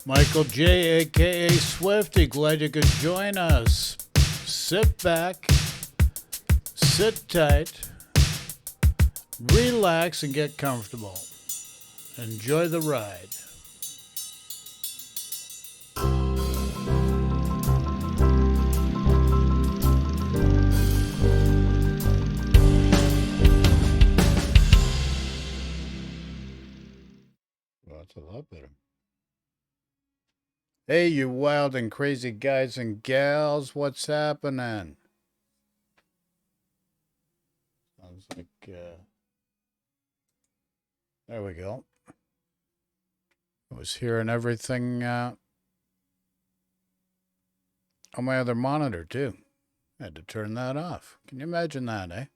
Michael J, aka Swifty, glad you could join us. Sit back, sit tight, relax, and get comfortable. Enjoy the ride. Well, that's a lot better. Hey, you wild and crazy guys and gals, what's happening? Sounds like, there we go. I was hearing everything on my other monitor, too. I had to turn that off. Can you imagine that, eh?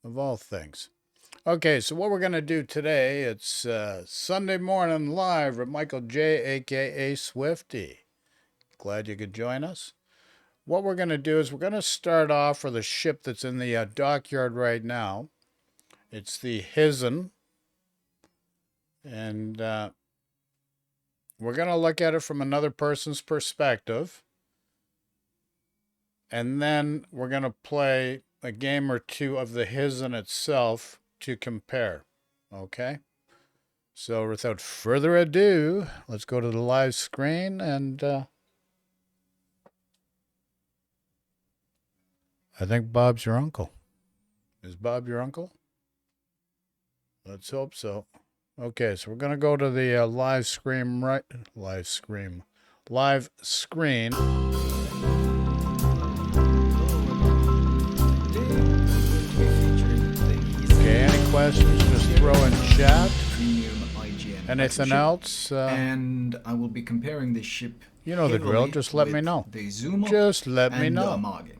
Of all things. Okay, so what we're going to do today, it's Sunday morning live with Michael J, a.k.a. Swifty. Glad you could join us. What we're going to do is we're going to start off with a ship that's in the dockyard right now. It's the Hizen. And we're going to look at it from another person's perspective. And then we're going to play a game or two of the Hizen itself to compare. Okay? So without further ado, let's go to the live screen and I think Bob's your uncle. Is Bob your uncle? Let's hope so. Okay, so we're going to go to the live screen live screen. Okay, any questions, just throw in chat. Anything else? And I will be comparing the ship. You know the drill, just let me know. The Izumo just let me know. And the Amage.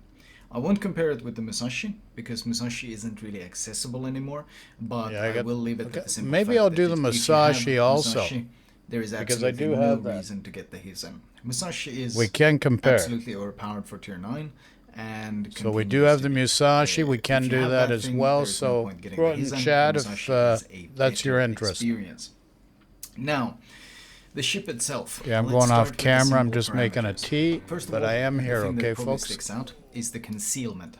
I won't compare it with the Musashi, because Musashi isn't really accessible anymore, but yeah, I will leave it at the simple Maybe fact I'll that do the Musashi also. There is because I do absolutely have no reason to get the Hizen. Musashi is we can compare. Absolutely overpowered for tier 9. And so we do have the Musashi, we can do that as well, so throw it in chat if that's your interest. Now, the ship itself. Yeah, I'm going off camera, I'm just making a tea, but I am here, okay, folks? Sticks out is the concealment.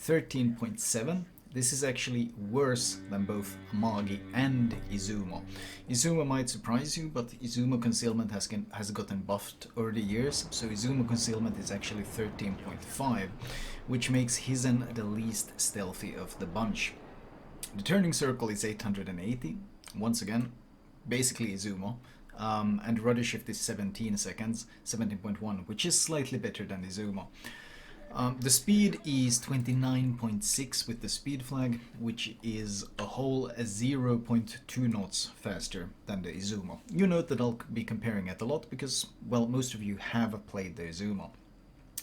13.7. This is actually worse than both Amagi and Izumo. Izumo might surprise you, but Izumo concealment has gotten buffed over the years, so Izumo concealment is actually 13.5, which makes Hizen the least stealthy of the bunch. The turning circle is 880, once again, basically Izumo, and rudder shift is 17 seconds, 17.1, which is slightly better than Izumo. The speed is 29.6 with the speed flag, which is a whole 0.2 knots faster than the Izumo. You note that I'll be comparing it a lot because, well, most of you have played the Izumo.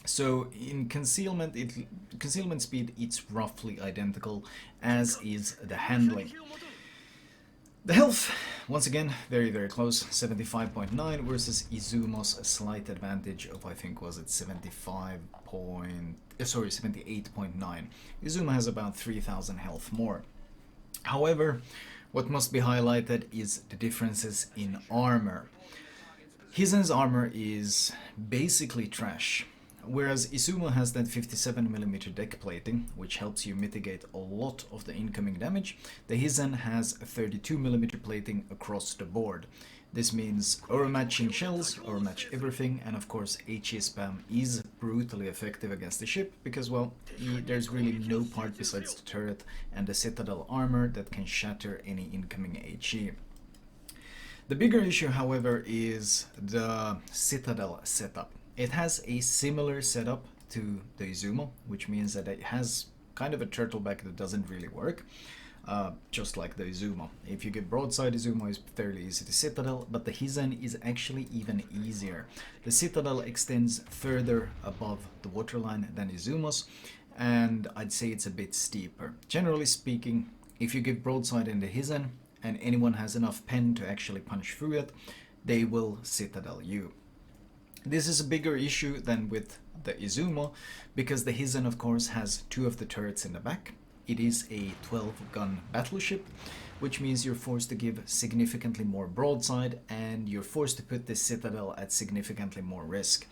So in concealment speed, it's roughly identical, as is the handling. The health, once again, very, very close, 75.9 versus Izumo's slight advantage of, I think, was it 78.9. Izumo has about 3,000 health more. However, what must be highlighted is the differences in armor. Hizen's armor is basically trash. Whereas Izumo has that 57mm deck plating, which helps you mitigate a lot of the incoming damage, the Hizen has 32mm plating across the board. This means overmatching shells, overmatch everything, and of course HE spam is brutally effective against the ship, because, well, there's really no part besides the turret and the Citadel armor that can shatter any incoming HE. The bigger issue, however, is the Citadel setup. It has a similar setup to the Izumo, which means that it has kind of a turtleback that doesn't really work, just like the Izumo. If you get broadside, Izumo is fairly easy to Citadel, but the Hizen is actually even easier. The Citadel extends further above the waterline than Izumo's, and I'd say it's a bit steeper. Generally speaking, if you give broadside in the Hizen, and anyone has enough pen to actually punch through it, they will Citadel you. This is a bigger issue than with the Izumo, because the Hizen, of course, has two of the turrets in the back. It is a 12-gun battleship, which means you're forced to give significantly more broadside, and you're forced to put this citadel at significantly more risk.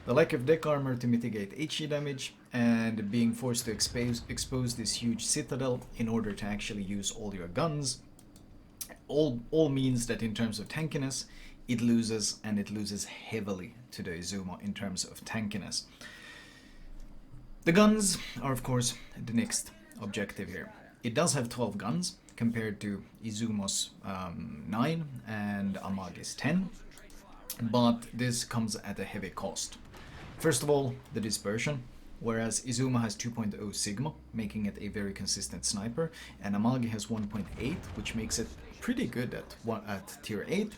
The lack of deck armor to mitigate HE damage, and being forced to expose this huge citadel in order to actually use all your guns, all means that in terms of tankiness, it loses, and it loses heavily to the Izuma in terms of tankiness. The guns are, of course, the next objective here. It does have 12 guns compared to Izumo's 9 and Amagi's 10, but this comes at a heavy cost. First of all, the dispersion. Whereas Izuma has 2.0 Sigma, making it a very consistent sniper, and Amagi has 1.8, which makes it pretty good at tier 8.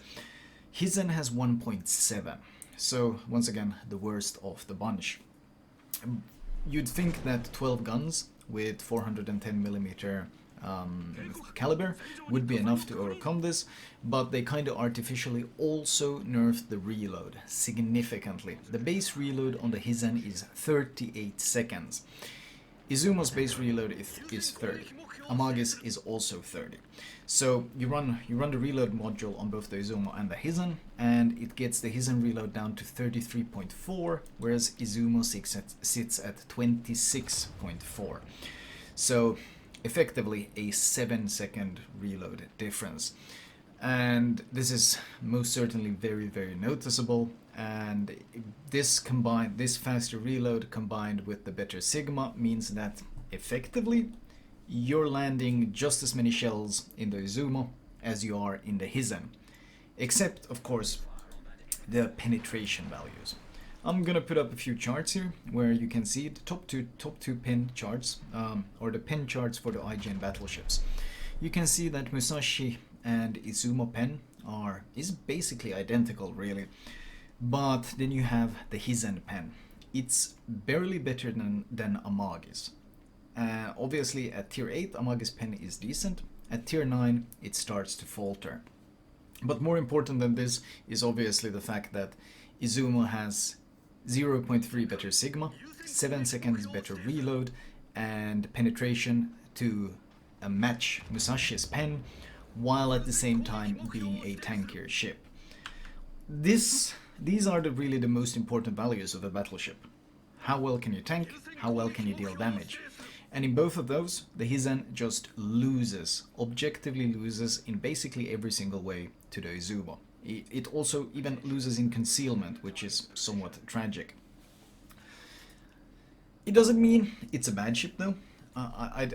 Hizen has 1.7, so once again the worst of the bunch. You'd think that 12 guns with 410mm caliber would be enough to overcome this, but they kind of artificially also nerfed the reload significantly. The base reload on the Hizen is 38 seconds. Izumo's base reload is 30. Amagi's is also 30. So you run the reload module on both the Izumo and the Hizen, and it gets the Hizen reload down to 33.4, whereas Izumo sits at 26.4. So effectively a 7-second reload difference. And this is most certainly very, very noticeable, and this faster reload combined with the better Sigma means that effectively you're landing just as many shells in the Izumo as you are in the Hizen, except of course the penetration values. I'm gonna put up a few charts here where you can see the top two pen charts, or the pen charts for the IGN battleships. You can see that Musashi and Izumo pen is basically identical, really, but then you have the Hizen pen. It's barely better than Amagi's. Obviously at tier 8 Amagi's pen is decent. At tier 9 it starts to falter. But more important than this is obviously the fact that Izumo has 0.3 better Sigma, 7 seconds better reload, and penetration to match Musashi's pen, while at the same time being a tankier ship. These are really the most important values of a battleship. How well can you tank? How well can you deal damage? And in both of those, the Hizen just loses, objectively loses in basically every single way to the Izumo. It also even loses in concealment, which is somewhat tragic. It doesn't mean it's a bad ship though. I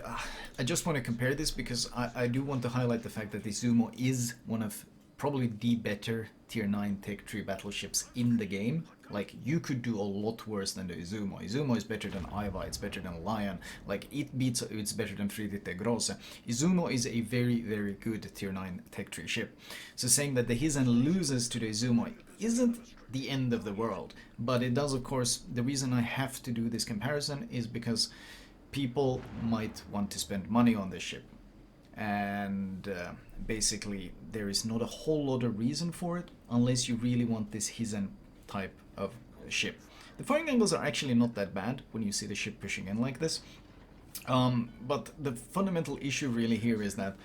just want to compare this because I do want to highlight the fact that the Izumo is one of probably the better tier 9 tech tree battleships in the game. Like, you could do a lot worse than the Izumo. Izumo is better than Aiva, it's better than Lion. Like, it's better than Friedrich Grosse. Izumo is a very, very good tier 9 tech tree ship. So saying that the Hizen loses to the Izumo isn't the end of the world. But it does, of course, the reason I have to do this comparison is because people might want to spend money on this ship. And basically, there is not a whole lot of reason for it, unless you really want this Hizen type of ship. The firing angles are actually not that bad when you see the ship pushing in like this. But the fundamental issue really here is that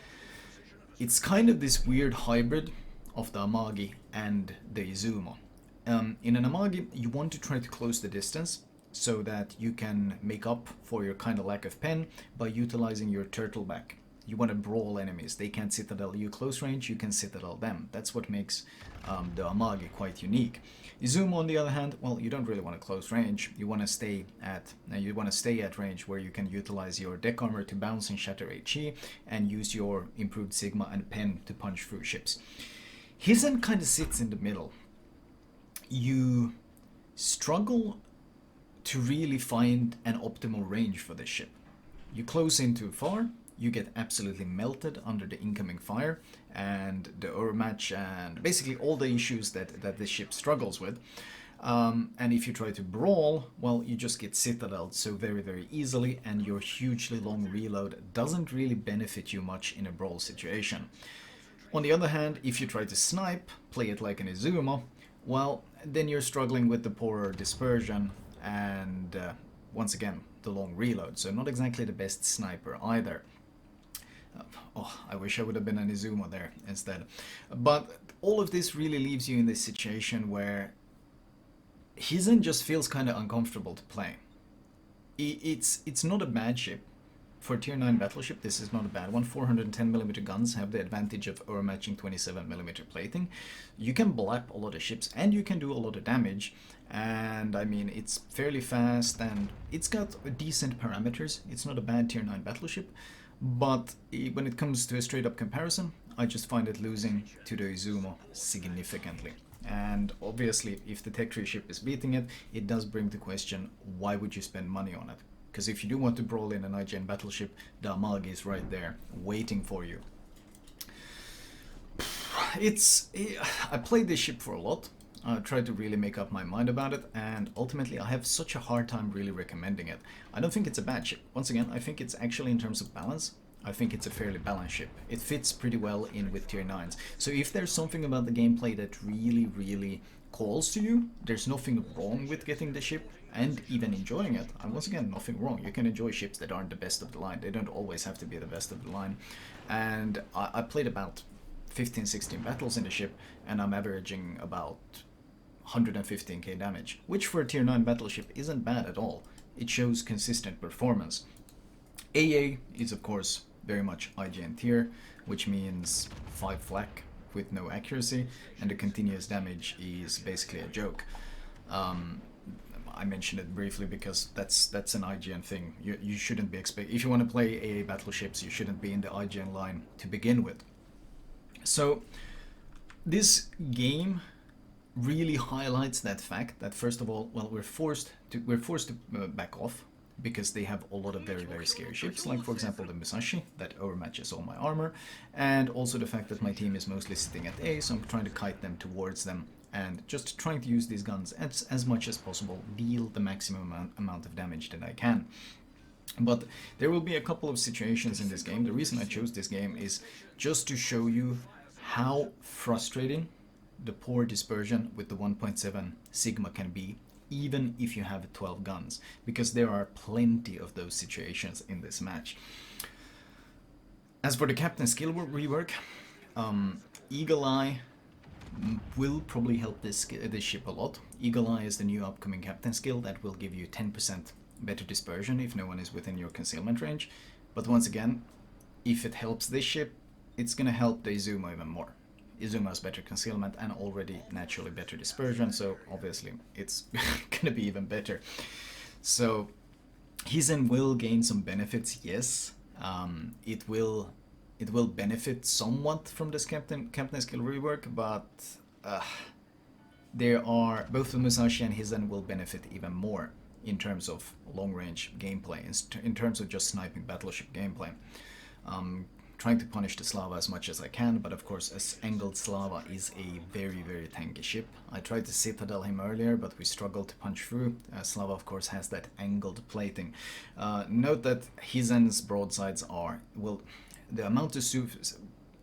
it's kind of this weird hybrid of the Amagi and the Izumo. In an Amagi, you want to try to close the distance so that you can make up for your kind of lack of pen by utilizing your turtleback. You want to brawl enemies. They can't citadel you close range, you can citadel them. That's what makes the Amagi quite unique. Izumo, on the other hand, well, you don't really want to close range. You want to stay at range where you can utilize your deck armor to bounce and shatter HE and use your improved Sigma and pen to punch through ships. Hizen kind of sits in the middle. You struggle to really find an optimal range for this ship. You close in too far, you get absolutely melted under the incoming fire and the overmatch and basically all the issues that this ship struggles with. And if you try to brawl, well, you just get citadeled so very, very easily, and your hugely long reload doesn't really benefit you much in a brawl situation. On the other hand, if you try to snipe, play it like an Izumo, well, then you're struggling with the poorer dispersion and once again, the long reload. So not exactly the best sniper either. Oh, I wish I would have been an Izuma there instead. But all of this really leaves you in this situation where Hizen just feels kind of uncomfortable to play. It's not a bad ship. For tier 9 battleship, this is not a bad one. 410mm guns have the advantage of overmatching 27mm plating. You can blap a lot of ships and you can do a lot of damage. And I mean, it's fairly fast and it's got decent parameters. It's not a bad tier 9 battleship. But when it comes to a straight up comparison, I just find it losing to the Izuma significantly. And obviously, if the tech tree ship is beating it, it does bring the question, why would you spend money on it? Because if you do want to brawl in an IGN battleship, the Amagi is right there, waiting for you. I played this ship for a lot. I tried to really make up my mind about it, and ultimately I have such a hard time really recommending it. I don't think it's a bad ship. Once again, I think it's actually, in terms of balance, I think it's a fairly balanced ship. It fits pretty well in with tier 9s. So if there's something about the gameplay that really calls to you, there's nothing wrong with getting the ship and even enjoying it. And once again, nothing wrong. You can enjoy ships that aren't the best of the line. They don't always have to be the best of the line. And I played about 15-16 battles in the ship, and I'm averaging about 115k damage, which for a tier 9 battleship isn't bad at all. It shows consistent performance. AA is of course very much IGN tier, which means 5 flak with no accuracy, and the continuous damage is basically a joke. I mentioned it briefly because that's an IGN thing. You shouldn't be if you want to play AA battleships, you shouldn't be in the IGN line to begin with. So this game really highlights that fact that, first of all, well, we're forced to back off because they have a lot of very scary ships, like for example the Musashi that overmatches all my armor, and also the fact that my team is mostly sitting at A, so I'm trying to kite them towards them and just trying to use these guns as much as possible, deal the maximum amount of damage that I can. But there will be a couple of situations in this game. The reason I chose this game is just to show you how frustrating the poor dispersion with the 1.7 Sigma can be, even if you have 12 guns, because there are plenty of those situations in this match. As for the captain skill rework, Eagle Eye will probably help this ship a lot. Eagle Eye is the new upcoming captain skill that will give you 10% better dispersion if no one is within your concealment range. But once again, if it helps this ship, it's gonna help the Izuma even more. Izuma has better concealment and already naturally better dispersion, so obviously it's gonna be even better. So Hizen will gain some benefits, yes. It will benefit somewhat from this captain skill rework, but there are both the Musashi and Hizen will benefit even more in terms of long range gameplay, in terms of just sniping battleship gameplay. Trying to punish the Slava as much as I can, but of course as angled Slava is a very tanky ship. I tried to Citadel him earlier, but we struggled to punch through. Slava of course has that angled plating. Note that Hizen's broadsides are, well, the amount of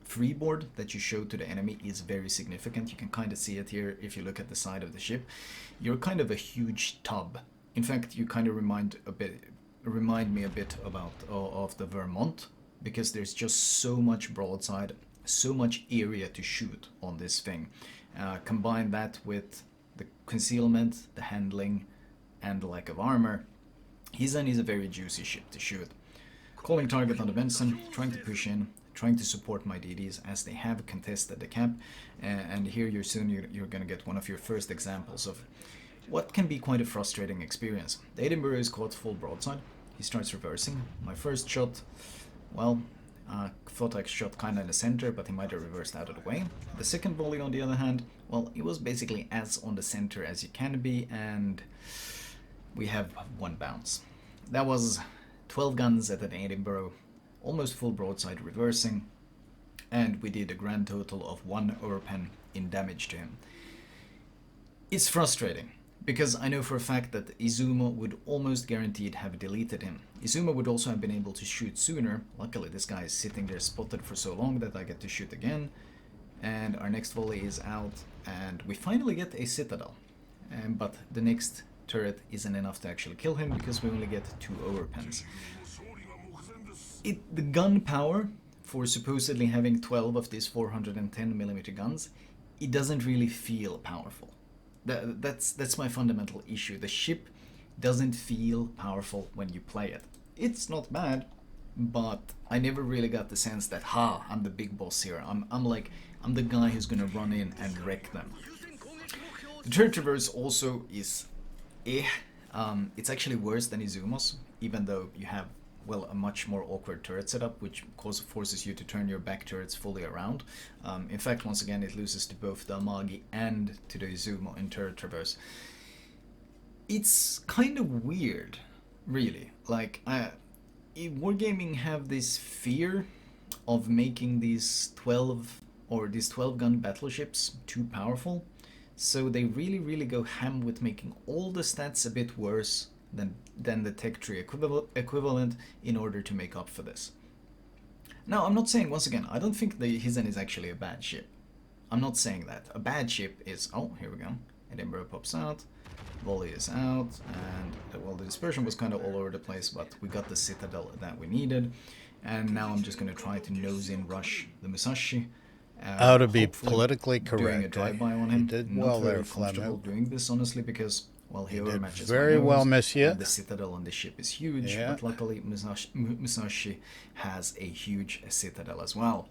freeboard that you show to the enemy is very significant. You can kind of see it here if you look at the side of the ship. You're kind of a huge tub. In fact, you kind of remind me a bit about of the Vermont, because there's just so much broadside, so much area to shoot on this thing. Combine that with the concealment, the handling, and the lack of armor, Hizen is a very juicy ship to shoot. Calling target on the Benson, trying to push in, trying to support my DDs as they have contested the camp, and here you're gonna get one of your first examples of what can be quite a frustrating experience. The Edinburgh is caught full broadside, he starts reversing. My first shot, well, thought I shot kinda in the center, but he might have reversed out of the way. The second volley, on the other hand, well, it was basically as on the center as you can be, and we have one bounce. That was 12 guns at an Edinburgh, almost full broadside reversing, and we did a grand total of 1 overpen in damage to him. It's frustrating, because I know for a fact that Izuma would almost guaranteed have deleted him. Izuma would also have been able to shoot sooner. Luckily this guy is sitting there spotted for so long that I get to shoot again. And our next volley is out, and we finally get a Citadel. But the next turret isn't enough to actually kill him because we only get 2 overpens. The gun power for supposedly having 12 of these 410mm guns, it doesn't really feel powerful. That's my fundamental issue. The ship doesn't feel powerful when you play it. It's not bad, but I never really got the sense that, I'm the big boss here. I'm the guy who's gonna run in and wreck them. The turret traverse also is it's actually worse than Izumo's, even though you have, well, a much more awkward turret setup, which forces you to turn your back turrets fully around. In fact, once again, it loses to both the Amagi and to the Izumo in turret traverse. It's kind of weird, really. Like, Wargaming have this fear of making these 12 gun battleships too powerful, so they really go ham with making all the stats a bit worse than the tech tree equivalent in order to make up for this. Now, I'm not saying, once again, I don't think the Hizen is actually a bad ship. I'm not saying that. A bad ship is, oh, here we go. Edinburgh pops out, volley is out, and, well, the dispersion was kind of all over the place, but we got the citadel that we needed, and now I'm just going to try to nose in rush the Musashi. How to be politically correct. Doing a drive-by on him. You did well there, comfortable doing this, honestly, because, well, he overmatches very well, monsieur. The citadel on the ship is huge, but luckily Musashi has a huge citadel as well.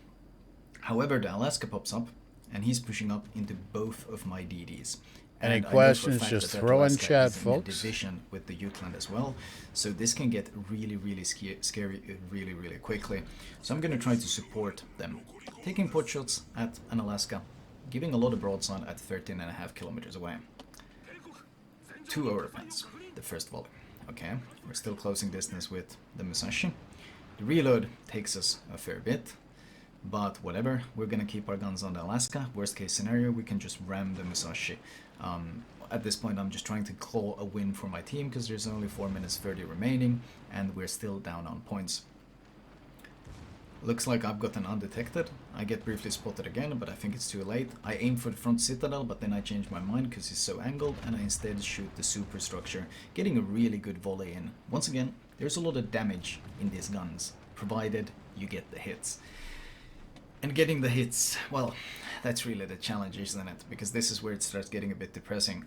However, the Alaska pops up, and he's pushing up into both of my DDs. Any questions, just throw in chat, folks. Division with the Jutland as well, so this can get really scary really quickly. So I'm going to try to support them, taking pot shots at an Alaska, giving a lot of broadside at 13.5 kilometers away. 2 overpens, the first volley. Okay, we're still closing distance with the Musashi. The reload takes us a fair bit, but whatever, we're gonna keep our guns on the Alaska. Worst case scenario, we can just ram the Musashi. At this point, I'm just trying to claw a win for my team because there's only 4 minutes 30 remaining and we're still down on points. Looks like I've gotten undetected. I get briefly spotted again, but I think it's too late. I aim for the front citadel, but then I change my mind because he's so angled, and I instead shoot the superstructure, getting a really good volley in. Once again, there's a lot of damage in these guns, provided you get the hits. And getting the hits, well, that's really the challenge, isn't it? Because this is where it starts getting a bit depressing.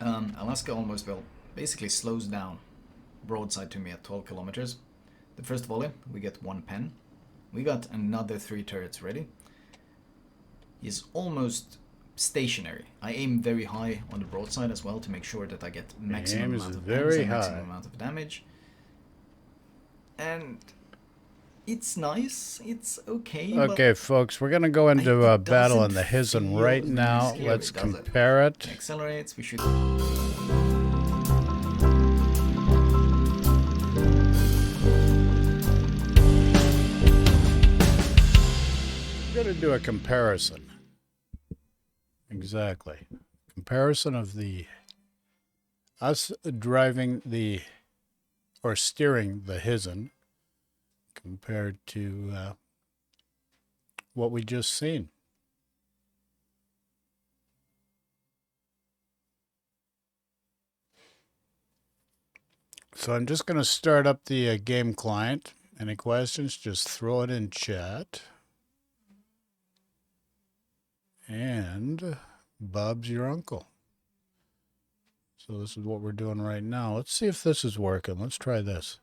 Alaska almost, well, basically slows down broadside to me at 12 kilometers. The first volley, we get 1 pen. We got another 3 turrets ready. He's almost stationary. I aim very high on the broadside as well to make sure that I get maximum amount of pens and maximum amount of damage. And it's nice, it's okay. Okay, folks, we're going to go into a battle in the Hizen right now. Scary, let's compare it. Accelerates, we should... We're going to do a comparison. Exactly. Comparison of us driving or steering the Hizen compared to what we just seen. So I'm just going to start up the game client. Any questions, just throw it in chat. And Bob's your uncle. So this is what we're doing right now. Let's see if this is working. Let's try this.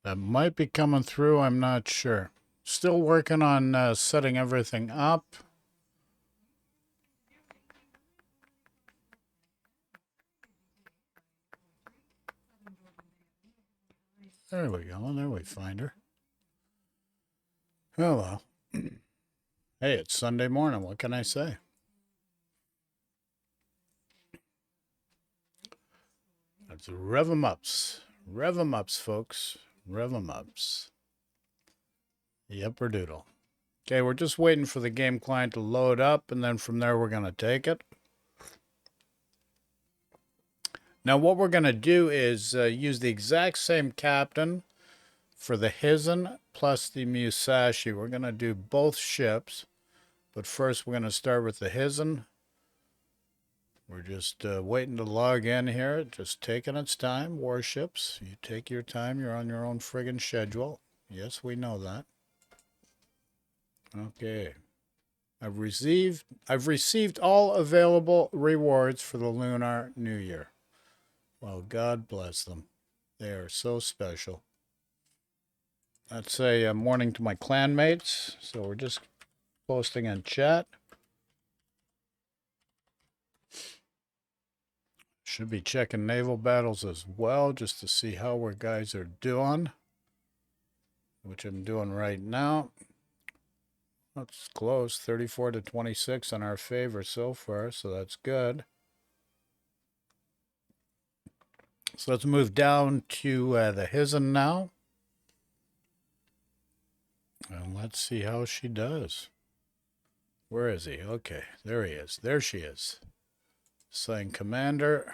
That might be coming through. I'm not sure. Still working on setting everything up. There we go. There we find her. Hello. Hey, it's Sunday morning. What can I say? Let's rev 'em ups. Rev 'em ups, folks. Rev 'em ups. Yepper doodle. Okay, we're just waiting for the game client to load up, and then from there we're going to take it. Now what we're going to do is use the exact same captain for the Hizen plus the Musashi. We're going to do both ships, but first we're going to start with the Hizen We're just waiting to log in here. Just taking its time. Warships, you take your time. You're on your own friggin' schedule. Yes, we know that. Okay. I've received all available rewards for the Lunar New Year. Well, God bless them. They are so special. That's a morning to my clanmates. So we're just posting in chat. Should be checking naval battles as well, just to see how our guys are doing, which I'm doing right now. That's close, 34 to 26 in our favor so far, so that's good. So let's move down to the Hizen now. And let's see how she does. Where is he? Okay, there he is. There she is. Assign commander.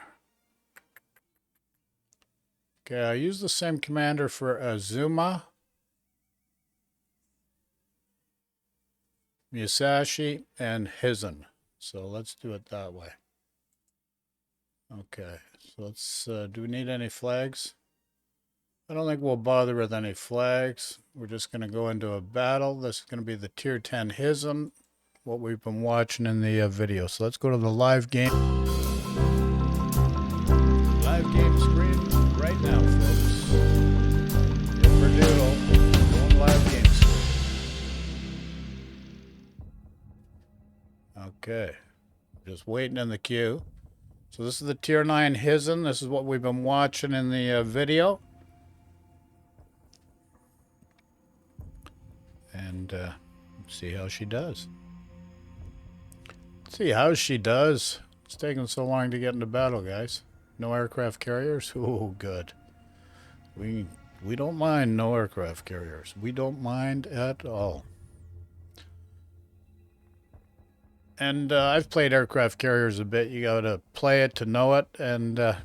Okay, I use the same commander for Azuma, Musashi, and Hizen. So let's do it that way. Okay, so let's, do we need any flags? I don't think we'll bother with any flags. We're just going to go into a battle. This is going to be the Tier 10 Hizen, what we've been watching in the video. So let's go to the live game. Live game screen right now, folks. Doodle, going live game screen. Okay, just waiting in the queue. So this is the Tier 9 Hizen. This is what we've been watching in the video. And let's see how she does. Let's see how she does. It's taking so long to get into battle, guys. No aircraft carriers? Oh, good. We don't mind no aircraft carriers. We don't mind at all. And I've played aircraft carriers a bit. You got to play it to know it. And I'm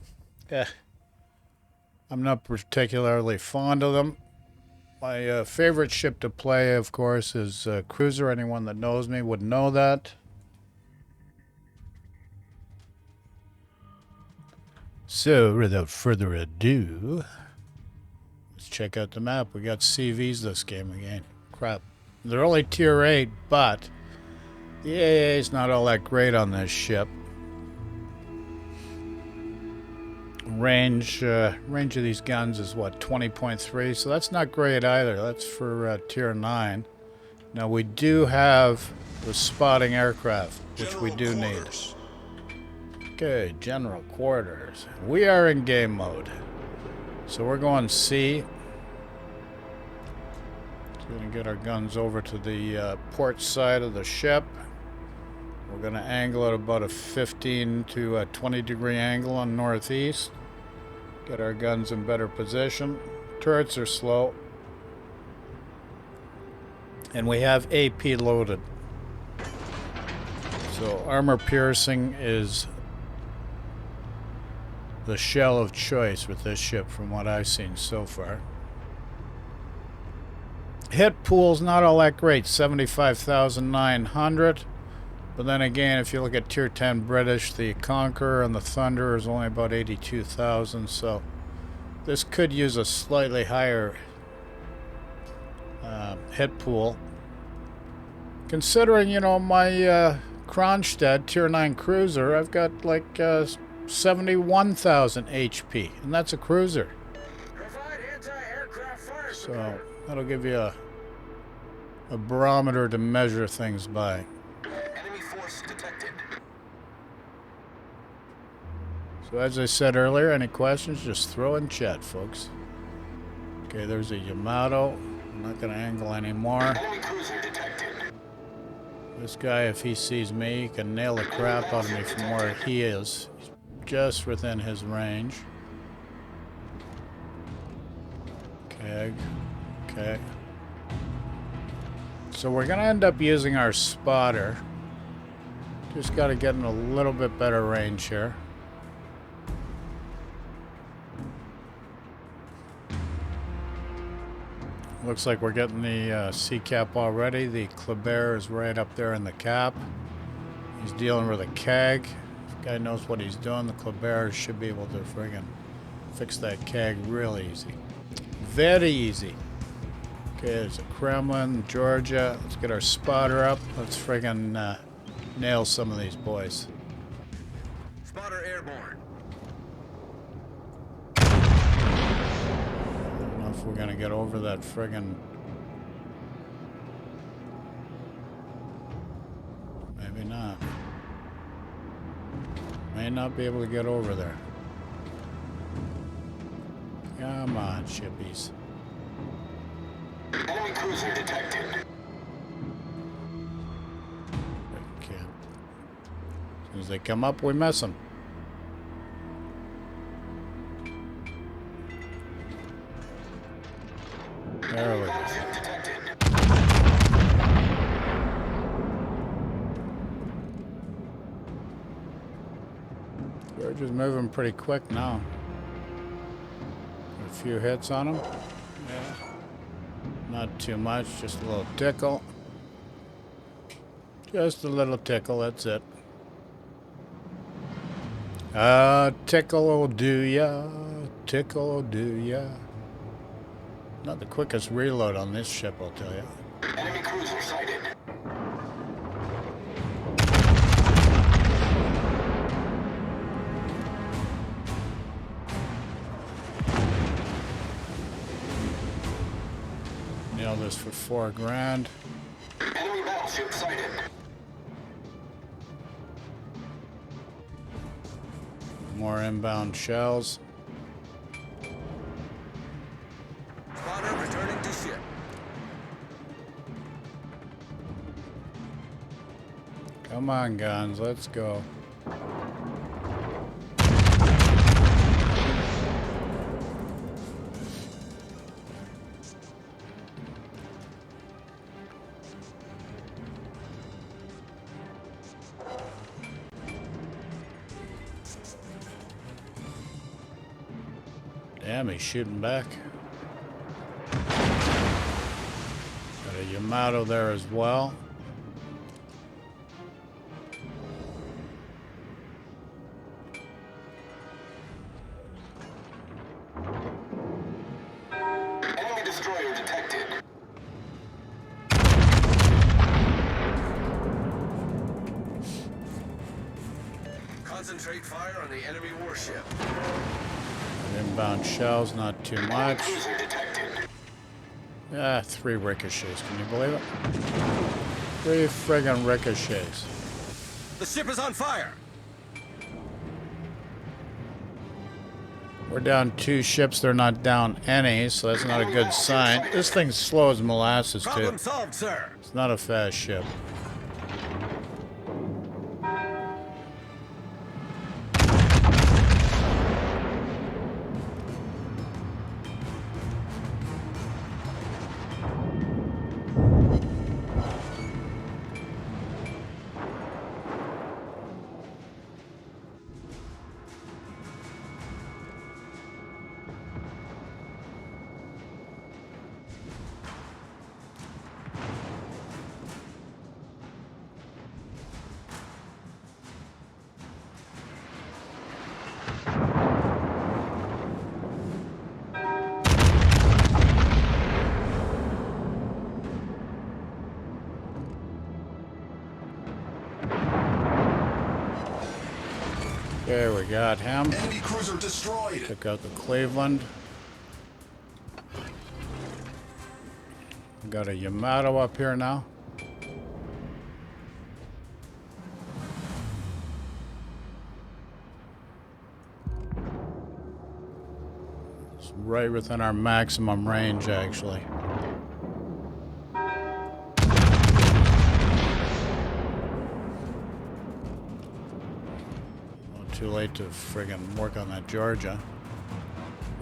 not particularly fond of them. My favorite ship to play, of course, is Cruiser. Anyone that knows me would know that. So, without further ado, let's check out the map. We got CVs this game again. Crap. They're only Tier 8, but the AA is not all that great on this ship. Range of these guns is what, 20.3, so that's not great either. That's for Tier 9. Now we do have the spotting aircraft, which we do need. Okay, general quarters. We are in game mode, so we're going C. So we're going to get our guns over to the port side of the ship. We're going to angle at about a 15 to a 20 degree angle on northeast. Get our guns in better position. Turrets are slow. And we have AP loaded. So armor piercing is the shell of choice with this ship from what I've seen so far. Hit pool's not all that great, 75,900. But then again, if you look at Tier 10 British, the Conqueror and the Thunder is only about 82,000, so this could use a slightly higher hit pool. Considering, you know, my Kronstadt Tier 9 Cruiser, I've got like 71,000 HP, and that's a cruiser. So that'll give you a barometer to measure things by. So as I said earlier, any questions, just throw in chat, folks. Okay, there's a Yamato. I'm not going to angle anymore. This guy, if he sees me, he can nail the crap out of me from where he is. He's just within his range. Okay. Okay. So we're going to end up using our spotter. Just got to get in a little bit better range here. Looks like we're getting the sea cap already. The Kleber is right up there in the cap. He's dealing with a keg. Guy knows what he's doing. The Kleber should be able to friggin' fix that keg real easy. Very easy. Okay, there's a Kremlin, Georgia. Let's get our spotter up. Let's friggin' nail some of these boys. Spotter airborne. I don't know if we're gonna get over that friggin'... Maybe not. May not be able to get over there. Come on, shippies. Enemy cruiser detected. Okay. As soon as they come up, we miss them. There we go. Battleship detected. Georgia's moving pretty quick now. Got a few hits on them. Yeah. Not too much, just a little tickle. Just a little tickle, that's it. Tickle will do ya. Tickle will do ya. Not the quickest reload on this ship, I'll tell you. Enemy cruiser sighted. Nail this for $4 grand. Enemy battleship sighted. More inbound shells. Spotter returning to ship. Come on, guns, let's go. Damn, he's shooting back. Got a Yamato there as well. Enemy destroyer detected. Concentrate fire on the enemy warship. Inbound shells, not too Enemy much. cruiser detected. Ah, 3 ricochets, can you believe it? 3 friggin' ricochets. The ship is on fire. We're down 2 ships, they're not down any, so that's not a good sign. This thing's slow as molasses, too. Problem solved, sir. It's not a fast ship. Okay, we got him. Enemy cruiser destroyed. Took out the Cleveland. Got a Yamato up here now. It's right within our maximum range, actually. Too late to friggin' work on that Georgia.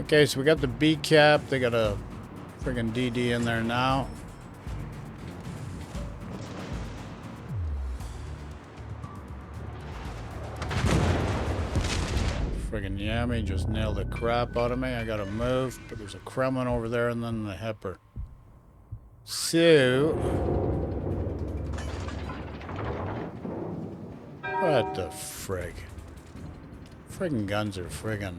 Okay, so we got the B cap. They got a friggin' DD in there now. Friggin' Yami just nailed the crap out of me. I gotta move, but there's a Kremlin over there and then the Hepper. So... what the frig? Friggin' guns are friggin'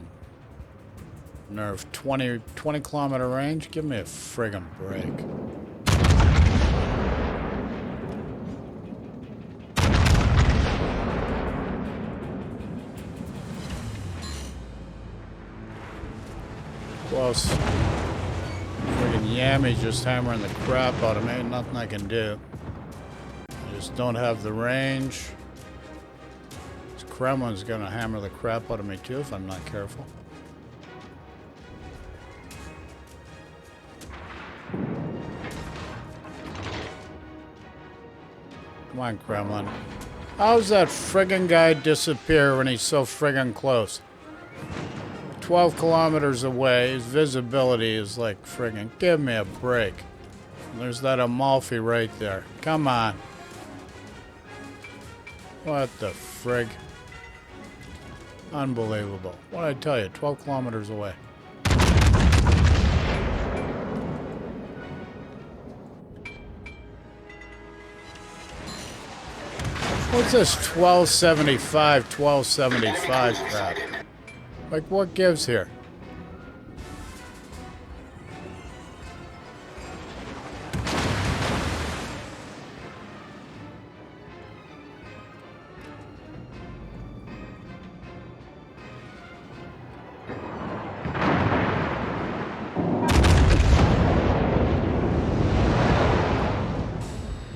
nerfed. 20 kilometer range? Give me a friggin' break. Close. Friggin' Yammy's just hammering the crap out of me. Ain't nothing I can do. I just don't have the range. This Kremlin's gonna hammer the crap out of me too if I'm not careful. Come on, Kremlin. How's that friggin' guy disappear when he's so friggin' close? 12 kilometers away, his visibility is like friggin', give me a break. And there's that Amalfi right there. Come on. What the frig? Unbelievable. What'd I tell you? 12 kilometers away. What's this 1275 crap? Like, what gives here?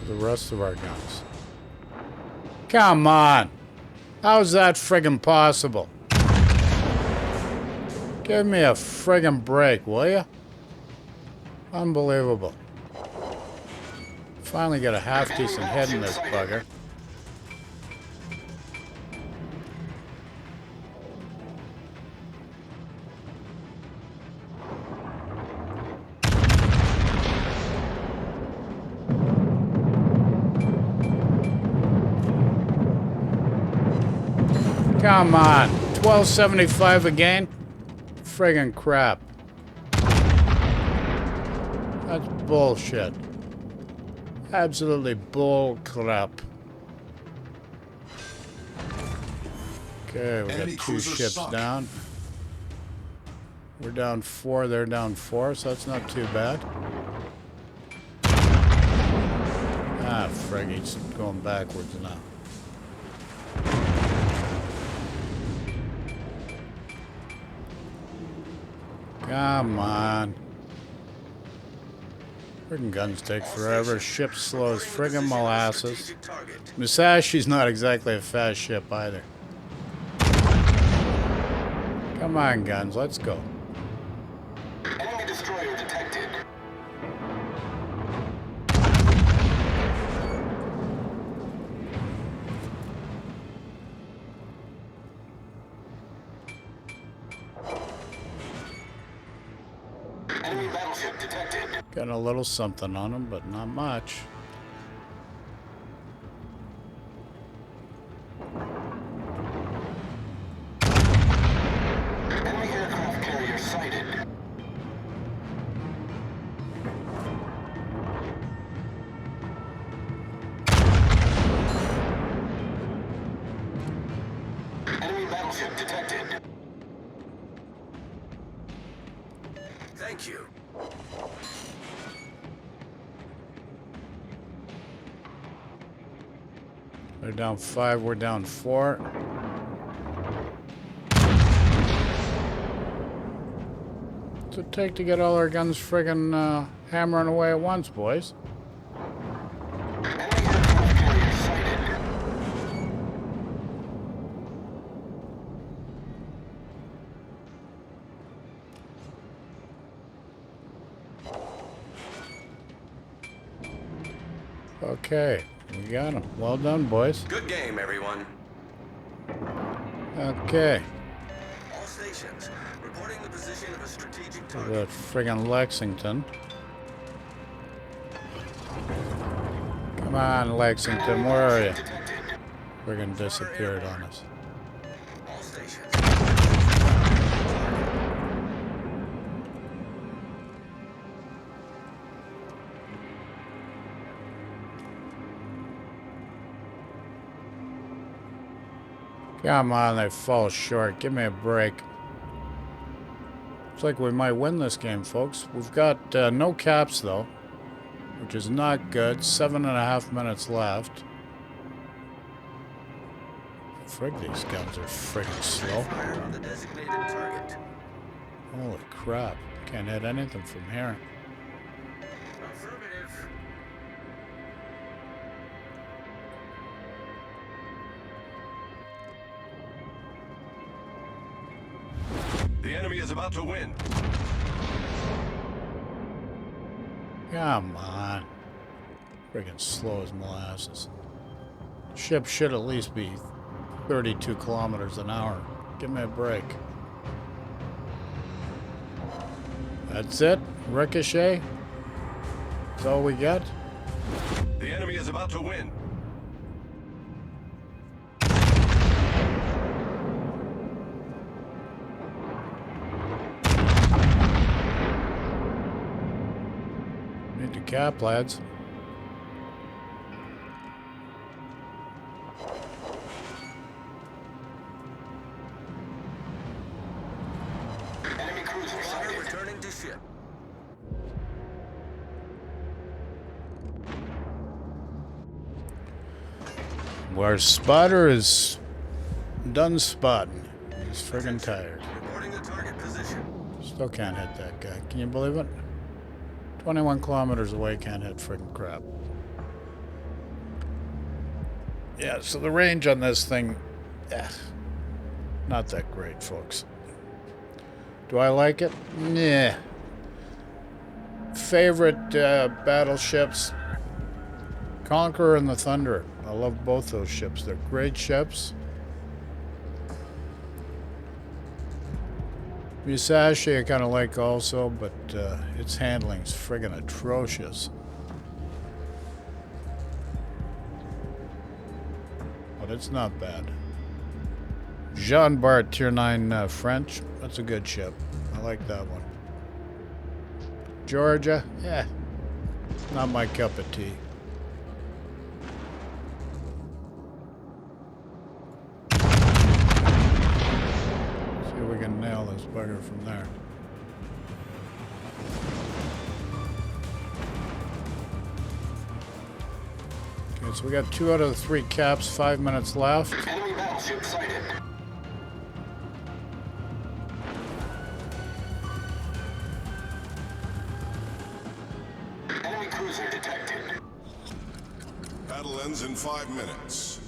The rest of our guns. Come on! How's that friggin' possible? Give me a friggin' break, will ya? Unbelievable. Finally got a half-decent head in this bugger. Come on. 1275 again? Friggin' crap. That's bullshit. Absolutely bull crap. Okay, we got 2 ships down. We're down 4, they're down 4, so that's not too bad. Ah, frig, he's going backwards now. Come on. Friggin' guns take forever. Ship's slow as friggin' molasses. Musashi's not exactly a fast ship either. Come on, guns, let's go. Enemy destroyer detected. Enemy battleship detected. Got a little something on them, but not much. Enemy aircraft carrier sighted. Enemy battleship detected. Thank you. They're down 5, we're down 4. What's it take to get all our guns friggin' hammering away at once, boys? Enemy aircraft carrier sighted. Okay, we got them. Well done, boys. Good game, everyone. Okay, All stations reporting the position of a strategic we target. got friggin' Lexington. Come on, Lexington, where are you? Detected. Friggin' disappeared on us. All stations. Come on, they fall short. Give me a break. Looks like we might win this game, folks. We've got no caps, though, which is not good. 7.5 minutes left. Frig, these guns are friggin' slow. Fire on the designated target. Holy crap. Can't hit anything from here. Affirmative. The enemy is about to win. Come on. Friggin' slow as molasses. Ship should at least be 32 kilometers an hour. Give me a break. That's it? Ricochet? That's all we got? The enemy is about to win. Need to cap, lads. Enemy cruiser sighted. Returning to ship. Our spotter is done spotting. He's friggin' tired. Reporting the target position. Still can't hit that guy. Can you believe it? 21 kilometers away, can't hit friggin' crap. Yeah, so the range on this thing, not that great, folks. Do I like it? Yeah. Favorite battleships? Conqueror and the Thunderer. I love both those ships. They're great ships. Musashi I kind of like also, but its handling's friggin' atrocious. But it's not bad. Jean Bart Tier 9 French. That's a good ship. I like that one. Georgia, not my cup of tea. See if we can nail this bugger from there. Okay, so we got 2 out of the 3 caps, 5 minutes left. Enemy battleship sighted. Enemy cruiser detected. Battle ends in 5 minutes.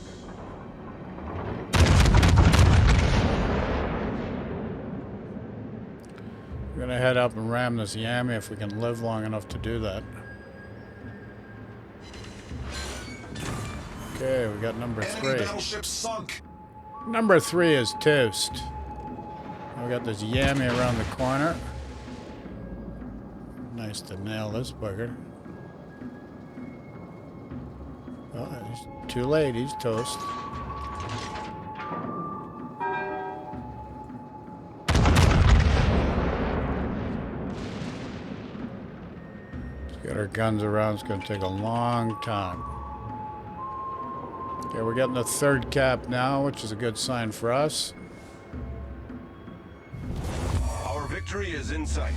We're gonna head up and ram this Yami if we can live long enough to do that. Okay, we got number 3. Battleship sunk. Number 3 is toast. We got this Yami around the corner. Nice to nail this bugger. Oh, he's too late. He's toast. Let's get our guns around. It's going to take a long time. Okay, we're getting the 3rd cap now, which is a good sign for us. Our victory is in sight.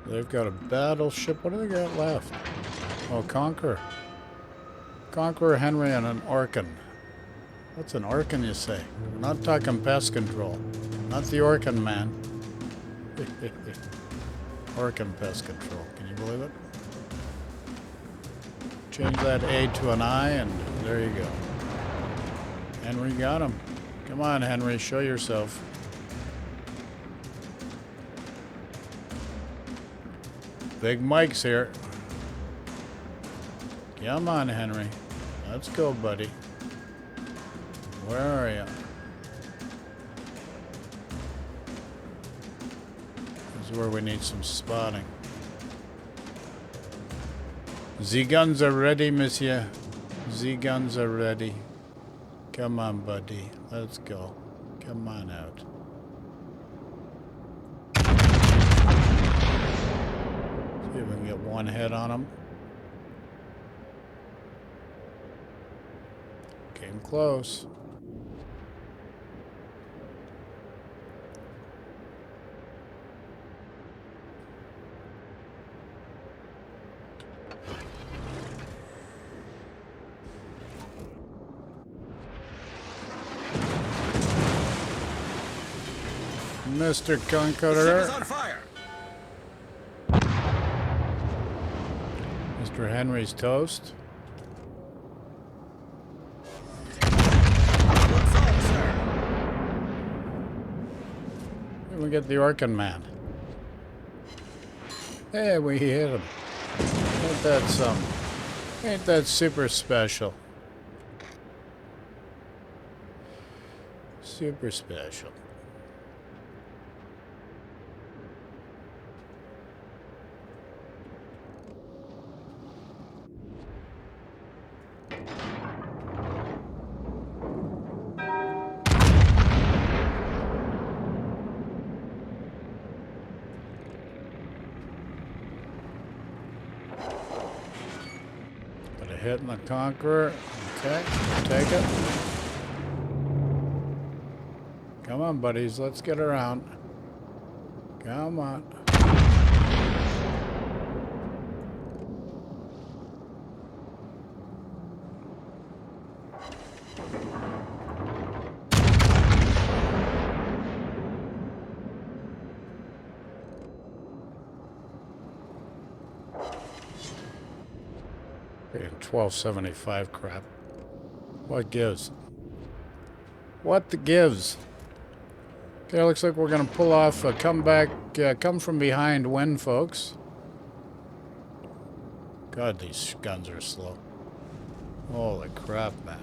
They've got a battleship. What do they got left? Oh, Conqueror. Conqueror, Henry, and an Orkan. What's an Orkan, you say? We're not talking pest control. Not the Orkan man. Orkan pest control. Can you believe it? Change that A to an I, and there you go. Henry got him. Come on, Henry, show yourself. Big Mike's here. Come on, Henry. Let's go, buddy. Where are you? This is where we need some spotting. The guns are ready, monsieur. The guns are ready. Come on, buddy. Let's go. Come on out. See if we can get one hit on him. Came close. Mr. The ship Conqueror. is on fire. Mr. Henry's toast. Problem solved, sir. And we get the Orkin Man. Hey, we hit him. Ain't that something? Ain't that super special? Super special. Got a hit in the Conqueror. Okay, take it. Come on, buddies, let's get around. Come on. Freaking 1275 crap. What gives? What the gives? Okay, looks like we're gonna pull off a comeback, come from behind win, folks. God, these guns are slow. Holy crap, man.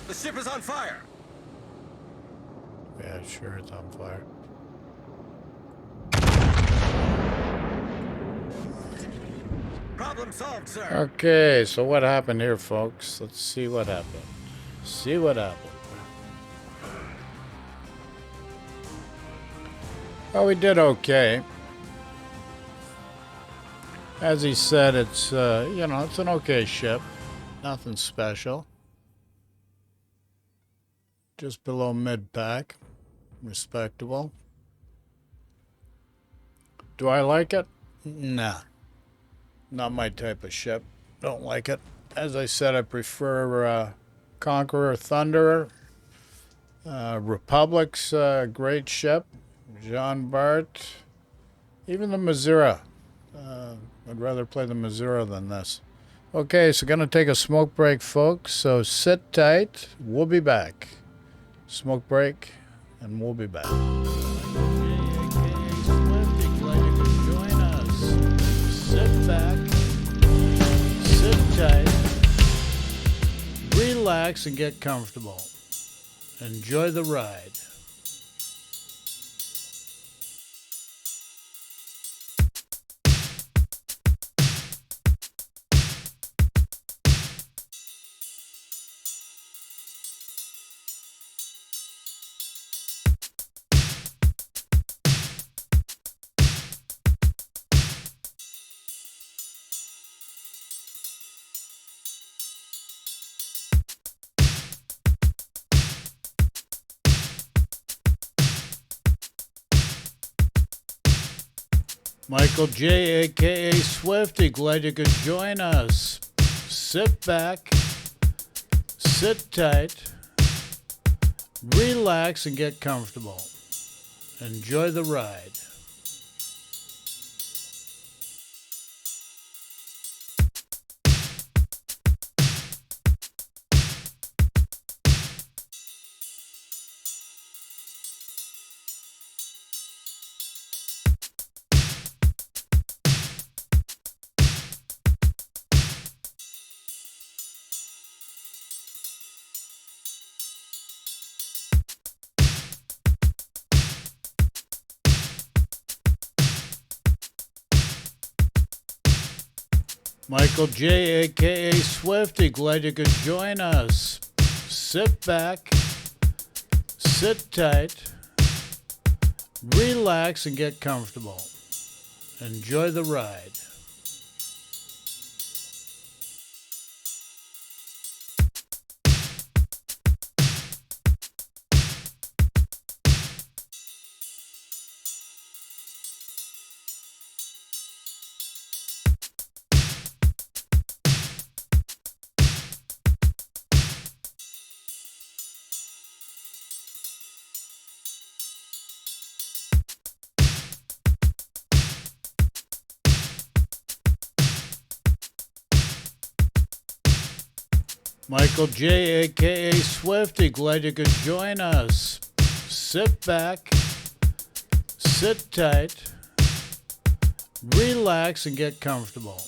The ship is on fire. Yeah, sure, it's on fire. Problem solved, sir. Okay, so what happened here, folks? Let's see what happened. See what happened. Well, we did okay. As he said, it's, it's an okay ship. Nothing special. Just below mid-pack. Respectable. Do I like it? Nah. Not my type of ship. Don't like it. As I said, I prefer Conqueror, Thunderer. Republic's great ship. Jean Bart. Even the Missouri. I'd rather play the Missouri than this. Okay, so gonna take a smoke break, folks. So sit tight. We'll be back. Smoke break, and we'll be back. Swifty, glad you could join us. Sit back, sit tight, relax, and get comfortable. Enjoy the ride. Michael J, aka Swifty, glad you could join us. Sit back, sit tight, relax, and get comfortable. Enjoy the ride. Michael J, aka Swifty, glad you could join us. Sit back, sit tight, relax and get comfortable. Enjoy the ride. Michael J, aka Swifty, glad you could join us. Sit back, sit tight, relax and get comfortable.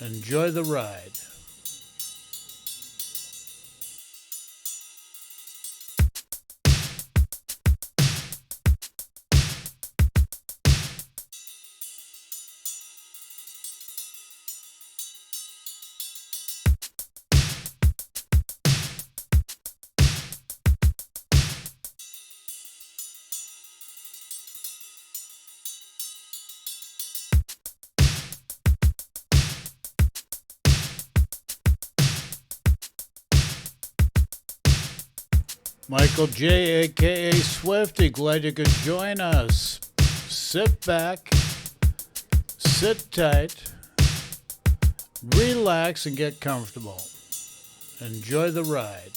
Enjoy the ride. Michael J, aka Swifty, glad you could join us. Sit back, sit tight, relax and get comfortable. Enjoy the ride.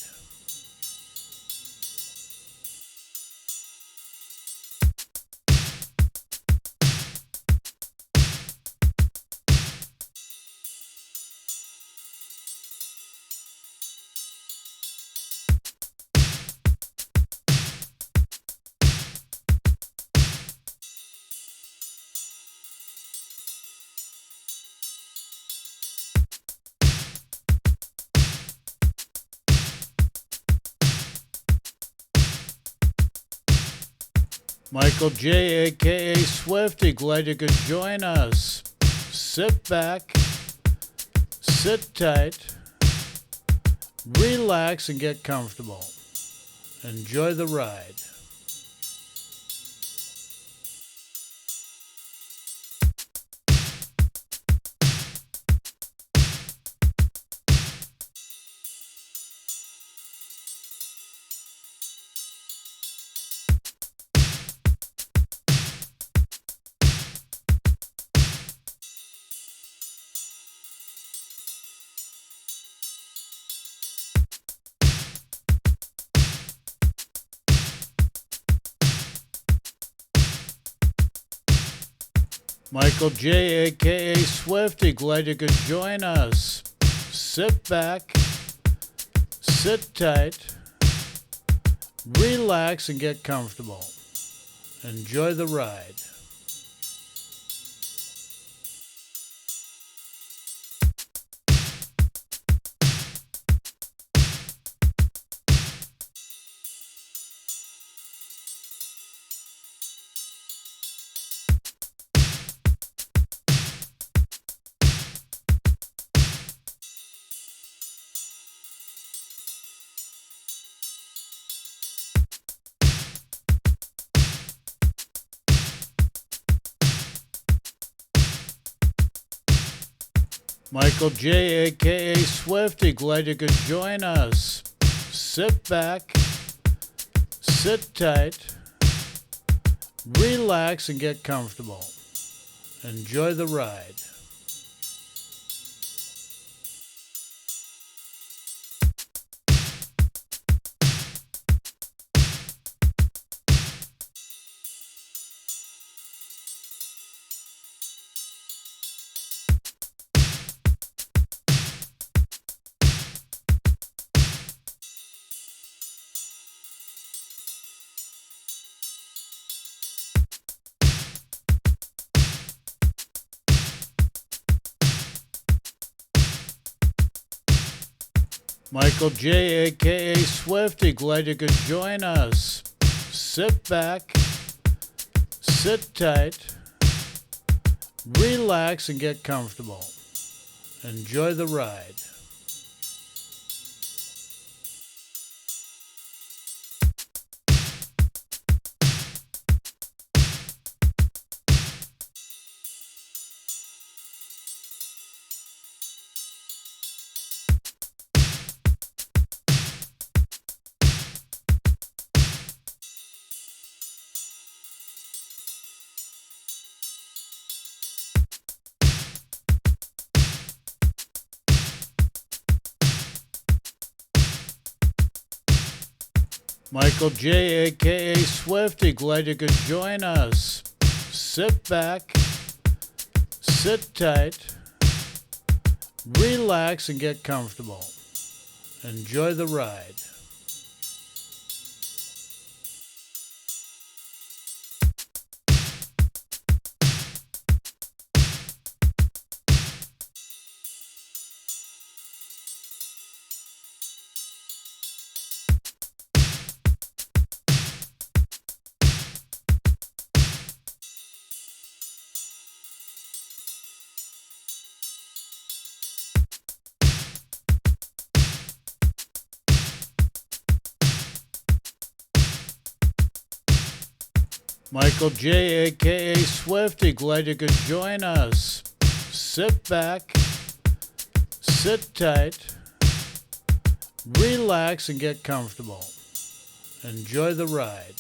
Michael J, aka Swifty, glad you could join us. Sit back, sit tight, relax and get comfortable. Enjoy the ride. Michael J, aka Swifty, glad you could join us. Sit back, sit tight, relax and get comfortable. Enjoy the ride. Michael J, aka Swifty, glad you could join us. Sit back, sit tight, relax and get comfortable. Enjoy the ride. Michael J, aka Swifty, glad you could join us. Sit back, sit tight, relax and get comfortable. Enjoy the ride. Michael J, aka Swifty, glad you could join us. Sit back, sit tight, relax and get comfortable. Enjoy the ride. Michael J, aka Swifty, glad you could join us. Sit back, sit tight, relax and get comfortable. Enjoy the ride.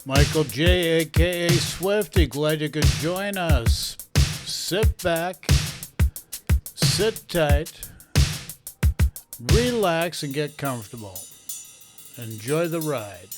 Michael J, aka Swifty, glad you could join us. Sit back, sit tight, relax and get comfortable. Enjoy the ride.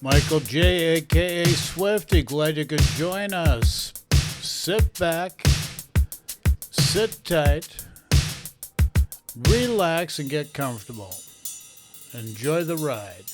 Michael J, aka Swifty, glad you could join us. Sit back, sit tight, relax and get comfortable. Enjoy the ride.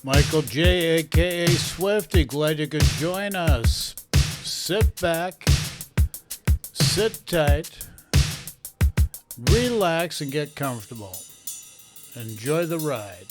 Michael J, aka Swifty, glad you could join us. Sit back, sit tight, relax and get comfortable. Enjoy the ride.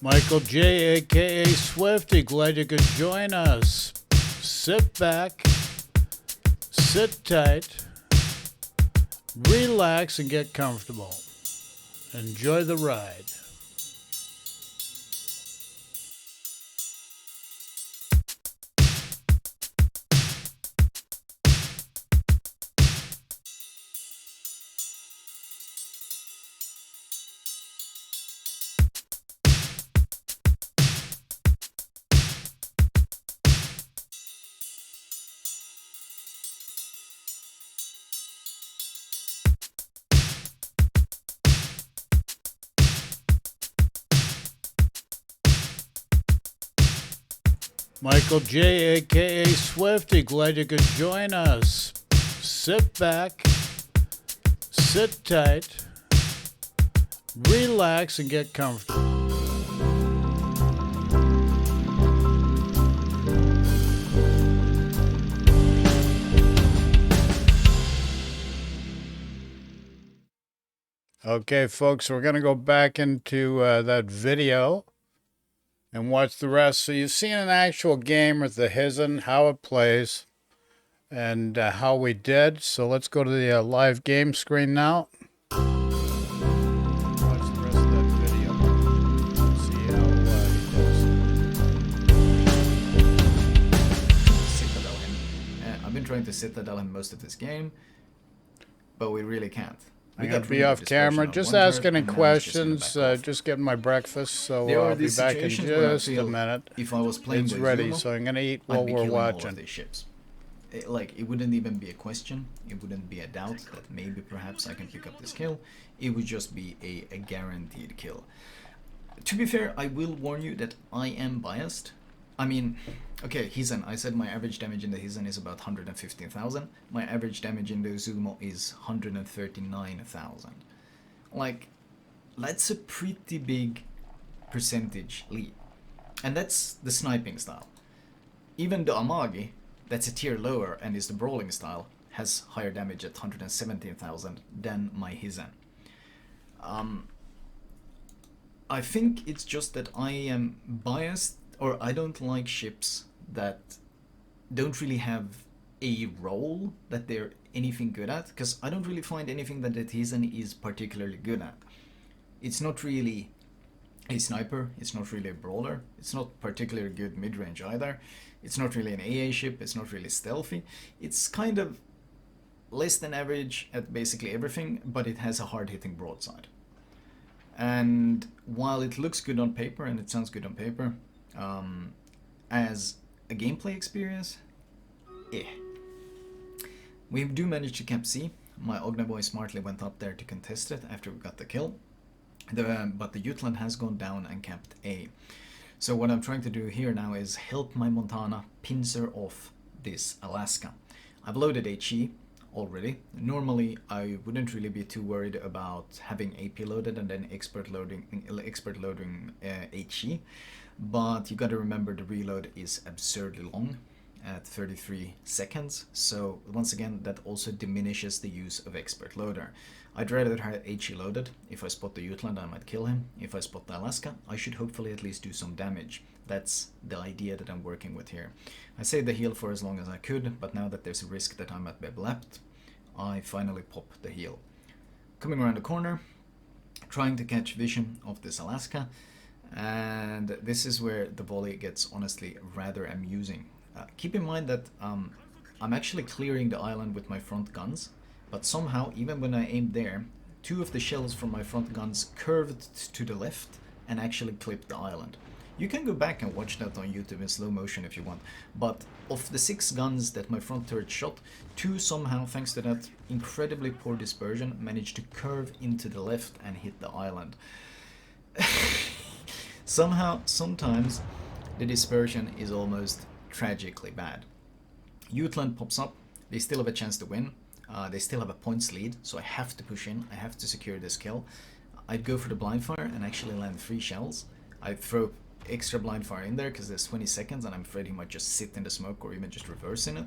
Michael J, aka Swifty, glad you could join us. Sit back, sit tight, relax and get comfortable. Enjoy the ride. Michael J, aka Swifty, glad you could join us. Sit back, sit tight, relax, and get comfortable. Okay, folks, we're going to go back into that video and watch the rest. So you've seen an actual game with the Hizen, how it plays, and how we did. So let's go to the live game screen now. Watch the rest of that video. See how he does. Citadel him. I've been trying to Citadel him most of this game, but we really can't. I'm going to be off camera, just asking any questions, just getting my breakfast, so I'll be back in just a minute. If I was playing it's with ready, Zuma, so I'm going to eat while we're watching. All of these ships. It wouldn't even be a question, it wouldn't be a doubt that maybe perhaps I can pick up this kill. It would just be a guaranteed kill. To be fair, I will warn you that I am biased. I mean, okay, Hizen, I said my average damage in the Hizen is about 115,000. My average damage in the Zumo is 139,000. Like, that's a pretty big percentage lead. And that's the sniping style. Even the Amagi, that's a tier lower and is the brawling style, has higher damage at 117,000 than my Hizen. I think it's just that I am biased, or I don't like ships that don't really have a role that they're anything good at, because I don't really find anything that the Hizen is particularly good at. It's not really a sniper, it's not really a brawler, it's not particularly good mid-range either, it's not really an AA ship, it's not really stealthy, it's kind of less than average at basically everything, but it has a hard-hitting broadside. And while it looks good on paper and it sounds good on paper, as a gameplay experience, we do manage to cap C. My Ogna boy smartly went up there to contest it after we got the kill, but the Jutland has gone down and capped A. So what I'm trying to do here now is help my Montana pincer off this Alaska. I've loaded HE already. Normally I wouldn't really be too worried about having AP loaded and then expert loading HE, but you got to remember the reload is absurdly long at 33 seconds, so once again that also diminishes the use of expert loader. I'd rather have HE loaded. If I spot the Jutland I might kill him. If I spot the Alaska I should hopefully at least do some damage. That's the idea that I'm working with here. I saved the heal for as long as I could, but now that there's a risk that I might be lapped, I finally pop the heal. Coming around the corner, trying to catch vision of this Alaska, and this is where the volley gets honestly rather amusing. Keep in mind that I'm actually clearing the island with my front guns, but somehow even when I aimed there, two of the shells from my front guns curved to the left and actually clipped the island. You can go back and watch that on YouTube in slow motion if you want, but of the 6 guns that my front turret shot, 2 somehow, thanks to that incredibly poor dispersion, managed to curve into the left and hit the island. Somehow, sometimes, the dispersion is almost tragically bad. Jutland pops up, they still have a chance to win, they still have a points lead, so I have to push in, I have to secure this kill. I'd go for the blind fire and actually land 3 shells. I throw extra blind fire in there because there's 20 seconds and I'm afraid he might just sit in the smoke or even just reverse in it.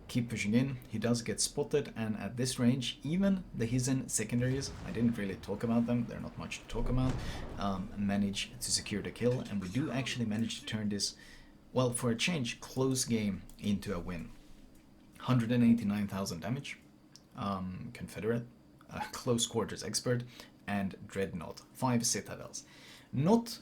Keep pushing in, he does get spotted, and at this range even the Hizen secondaries, I didn't really talk about them, they're not much to talk about, manage to secure the kill, and we do actually manage to turn this, well, for a change, close game into a win. 189,000 damage, Confederate, close quarters expert, and Dreadnought, 5 citadels. Not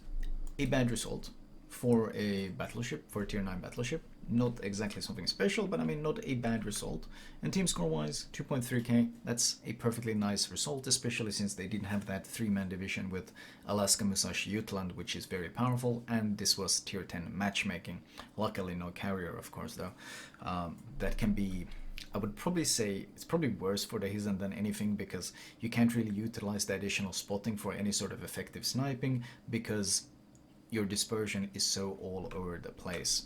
a bad result for a battleship, for a tier 9 battleship. Not exactly something special, but I mean not a bad result. And team score wise, 2.3k, that's a perfectly nice result, especially since they didn't have that 3-man division with Alaska, Musashi, Jutland, which is very powerful, and this was tier 10 matchmaking. Luckily no carrier, of course, though. That can be, I would probably say, it's probably worse for the Hizen than anything, because you can't really utilize the additional spotting for any sort of effective sniping, because your dispersion is so all over the place.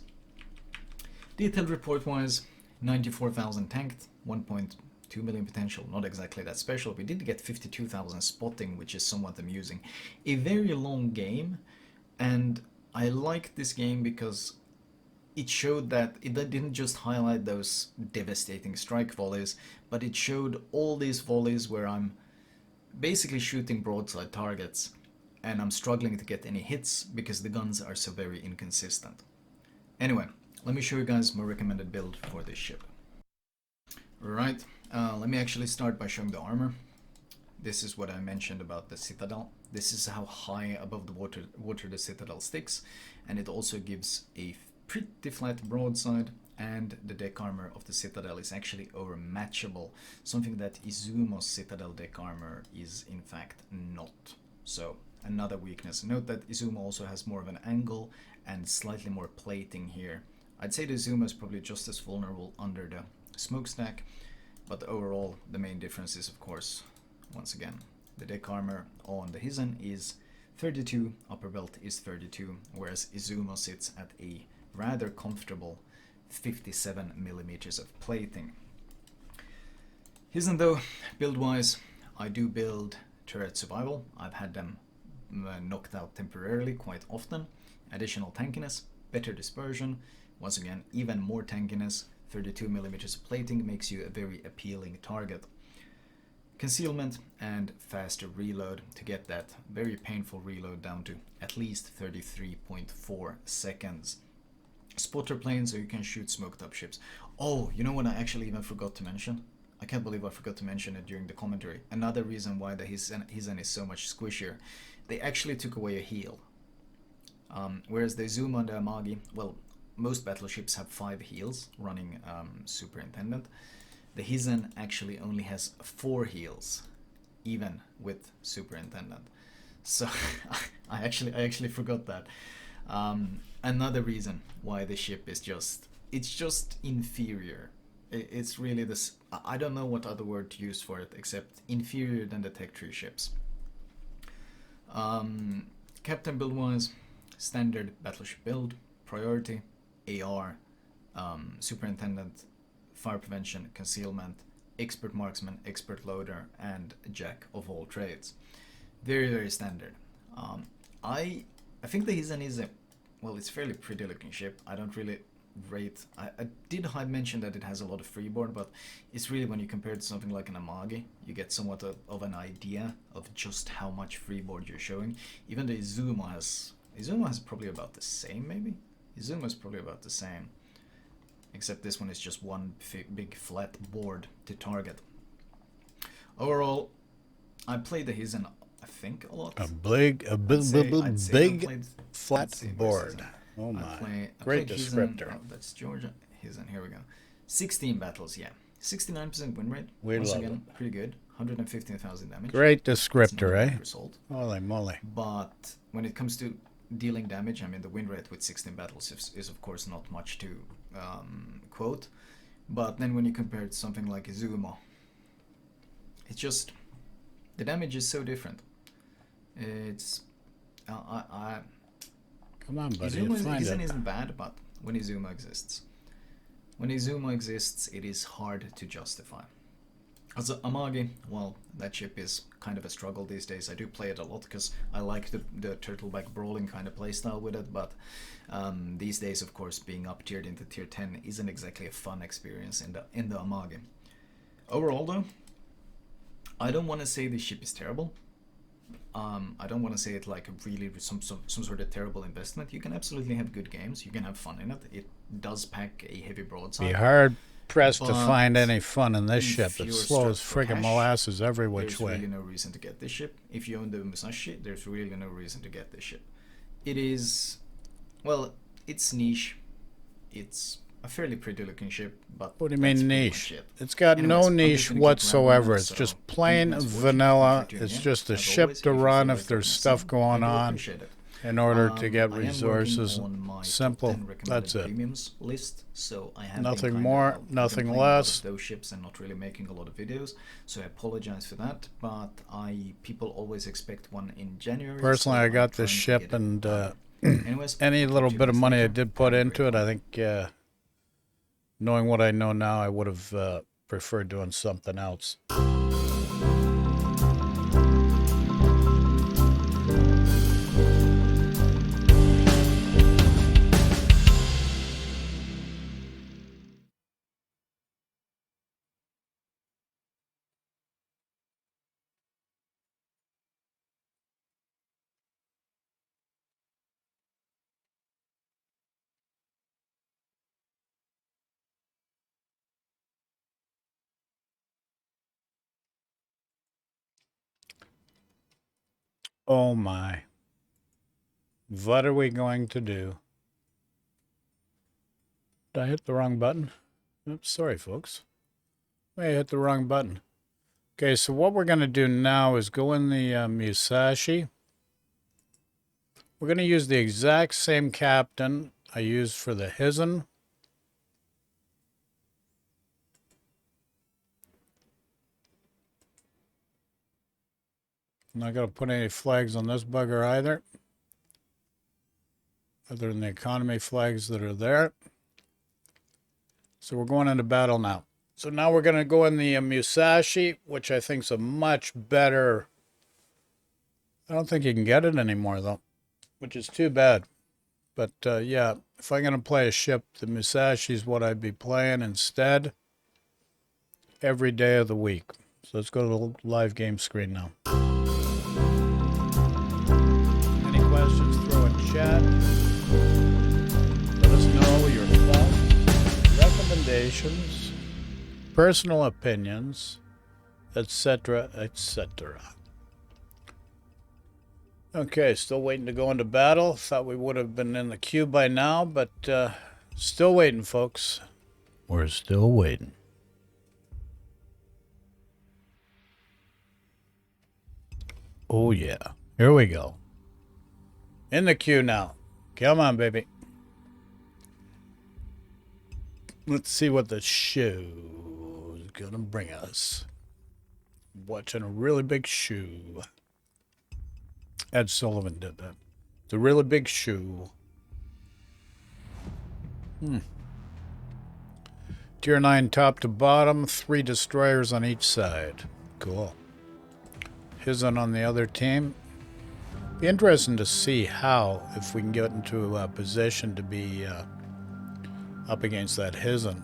Detailed report-wise, 94,000 tanked, 1.2 million potential, not exactly that special. We did get 52,000 spotting, which is somewhat amusing. A very long game, and I like this game because it showed that it didn't just highlight those devastating strike volleys, but it showed all these volleys where I'm basically shooting broadside targets and I'm struggling to get any hits because the guns are so very inconsistent. Anyway, let me show you guys my recommended build for this ship. Right, let me actually start by showing the armor. This is what I mentioned about the Citadel. This is how high above the water the Citadel sticks, and it also gives a pretty flat broadside, and the deck armor of the Citadel is actually overmatchable, something that Izumo's Citadel deck armor is in fact not. So another weakness. Note that Izumo also has more of an angle and slightly more plating here. I'd say the Izumo is probably just as vulnerable under the smokestack, but overall the main difference is, of course, once again, the deck armor on the Hizen is 32, upper belt is 32, whereas Izumo sits at a rather comfortable 57 millimeters of plating. Hizen though, build-wise, I do build turret survival. I've had them knocked out temporarily quite often. Additional tankiness, better dispersion, once again even more tankiness. 32 millimeters of plating makes you a very appealing target. Concealment and faster reload to get that very painful reload down to at least 33.4 seconds. Spotter plane so you can shoot smoked up ships. Oh, you know what I actually even forgot to mention? I can't believe I forgot to mention it during the commentary. Another reason why the Hizen is so much squishier. They actually took away a heal. Whereas the Izumo and the Amagi, well, most battleships have 5 heals running Superintendent. The Hizen actually only has 4 heals, even with Superintendent. So I actually forgot that. Another reason why the ship is it's just inferior. It's really this, I don't know what other word to use for it except inferior than the Tech Tree ships. Captain build wise, standard battleship build, priority, AR, Superintendent, fire prevention, concealment, expert marksman, expert loader, and jack of all trades. Very, very standard. I think the Hizen is it's fairly pretty looking ship. I don't really rate, I did mention that it has a lot of freeboard, but it's really when you compare it to something like an Amagi, you get somewhat of an idea of just how much freeboard you're showing. Even the Izumo has probably about the same, maybe? Izumo is probably about the same, except this one is just one big flat board to target. Overall, I played the Hizen, I think, a lot. A big flat board. Oh my. Great descriptor. Oh, that's Georgia. Hizen, here we go. 16 battles, yeah. 69% win rate. We Once love again, pretty good. 115,000 damage. Great descriptor, eh? Result. Holy moly. But when it comes to dealing damage, I mean, the win rate with 16 battles is of course not much to quote. But then when you compare it to something like Izumo, it's just, the damage is so different. It's Come on, buddy. Hizen isn't bad, but when Izumo exists, it is hard to justify. As Amagi, well, that ship is kind of a struggle these days. I do play it a lot because I like the turtleback brawling kind of playstyle with it, but these days, of course, being up tiered into tier 10 isn't exactly a fun experience in the Amagi. Overall, though, I don't want to say this ship is terrible. I don't want to say it like really some sort of terrible investment. You can absolutely have good games. You can have fun in it. It does pack a heavy broadside. Be hard pressed to find any fun in this ship. It slows friggin' molasses every which way. There's really no reason to get this ship. If you own the Musashi, there's really no reason to get this ship. It is, well, it's niche. It's a fairly pretty looking ship, but what do you mean niche? It's got no niche whatsoever. It's just plain vanilla. It's just a ship to run if there's stuff going on in order to get resources. Simple. That's it. List, so I have nothing more, nothing less. Those ships and not really making a lot of videos, so I apologize for that. But people always expect one in January. Personally, so I got this ship and Anyways, Any little few bit of minutes money I later, did put I into it, recall. I think, knowing what I know now, I would have preferred doing something else. Oh my. What are we going to do? Did I hit the wrong button? Oops, sorry, folks. I hit the wrong button. Okay, so what we're going to do now is go in the Musashi. We're going to use the exact same captain I used for the Hizen. I'm not going to put any flags on this bugger either, other than the economy flags that are there. So we're going into battle now. So now we're going to go in the Musashi, which I think is a much better... I don't think you can get it anymore, though, which is too bad. But yeah, if I'm going to play a ship, the Musashi is what I'd be playing instead every day of the week. So let's go to the live game screen now. Any questions, throw in chat. Let us know your thoughts, recommendations, personal opinions, etc., etc. Okay, still waiting to go into battle. Thought we would have been in the queue by now, but still waiting, folks. We're still waiting. Oh, yeah. Here we go. In the queue now. Come on, baby. Let's see what the show is going to bring us. Watching a really big shoe. Ed Sullivan did that. It's a really big shoe. Tier 9 top to bottom. 3 destroyers on each side. Cool. Hizen on the other team. Be interesting to see how, if we can get into a position to be up against that Hizen.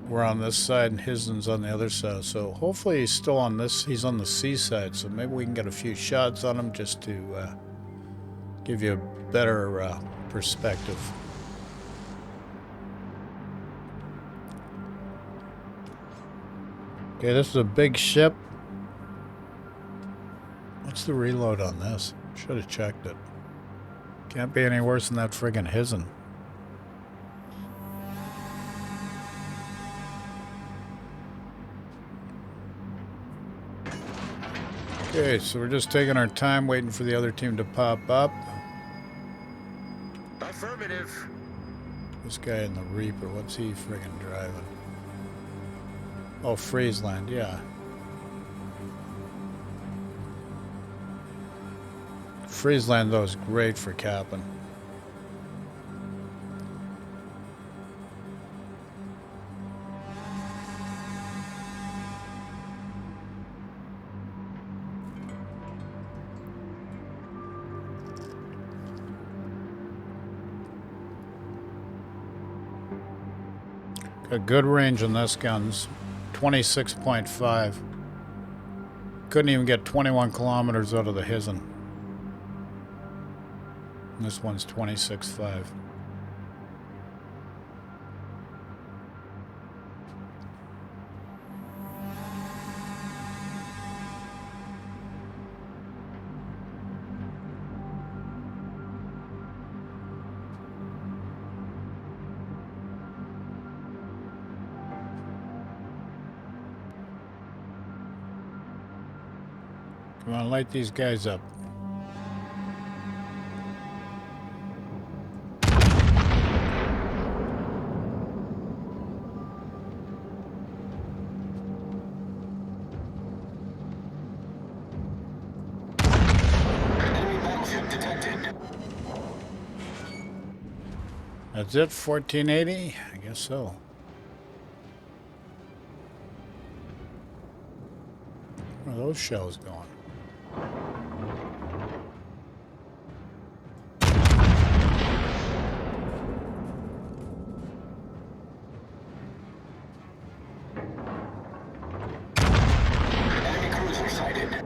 We're on this side and Hizen's on the other side. So hopefully he's still on this. He's on the C side. So maybe we can get a few shots on him just to give you a better perspective. Okay, this is a big ship. What's the reload on this? Should have checked it. Can't be any worse than that friggin' Hizen. Okay, so we're just taking our time waiting for the other team to pop up. Affirmative. This guy in the Reaper, what's he friggin' driving? Oh, Friesland, yeah. Friesland, though, is great for capping. Got good range on this gun's 26.5. Couldn't even get 21 kilometers out of the Hizen. This one's 26.5. Come on, light these guys up. That's it, 1480? I guess so. Where are those shells going? Enemy cruiser sighted.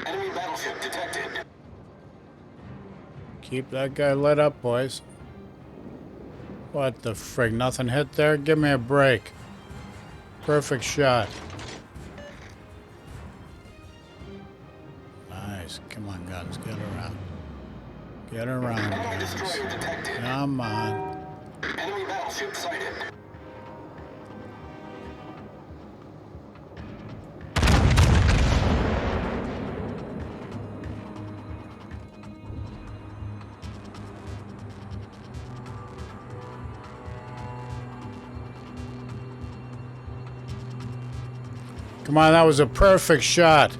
Enemy battleship detected. Keep that guy lit up, boys. What the frig? Nothing hit there? Give me a break. Perfect shot. Nice. Come on, guns. Get around. Get around, Enemy guns. destroyer detected. Come on. Enemy battleship sighted. Come on, that was a perfect shot.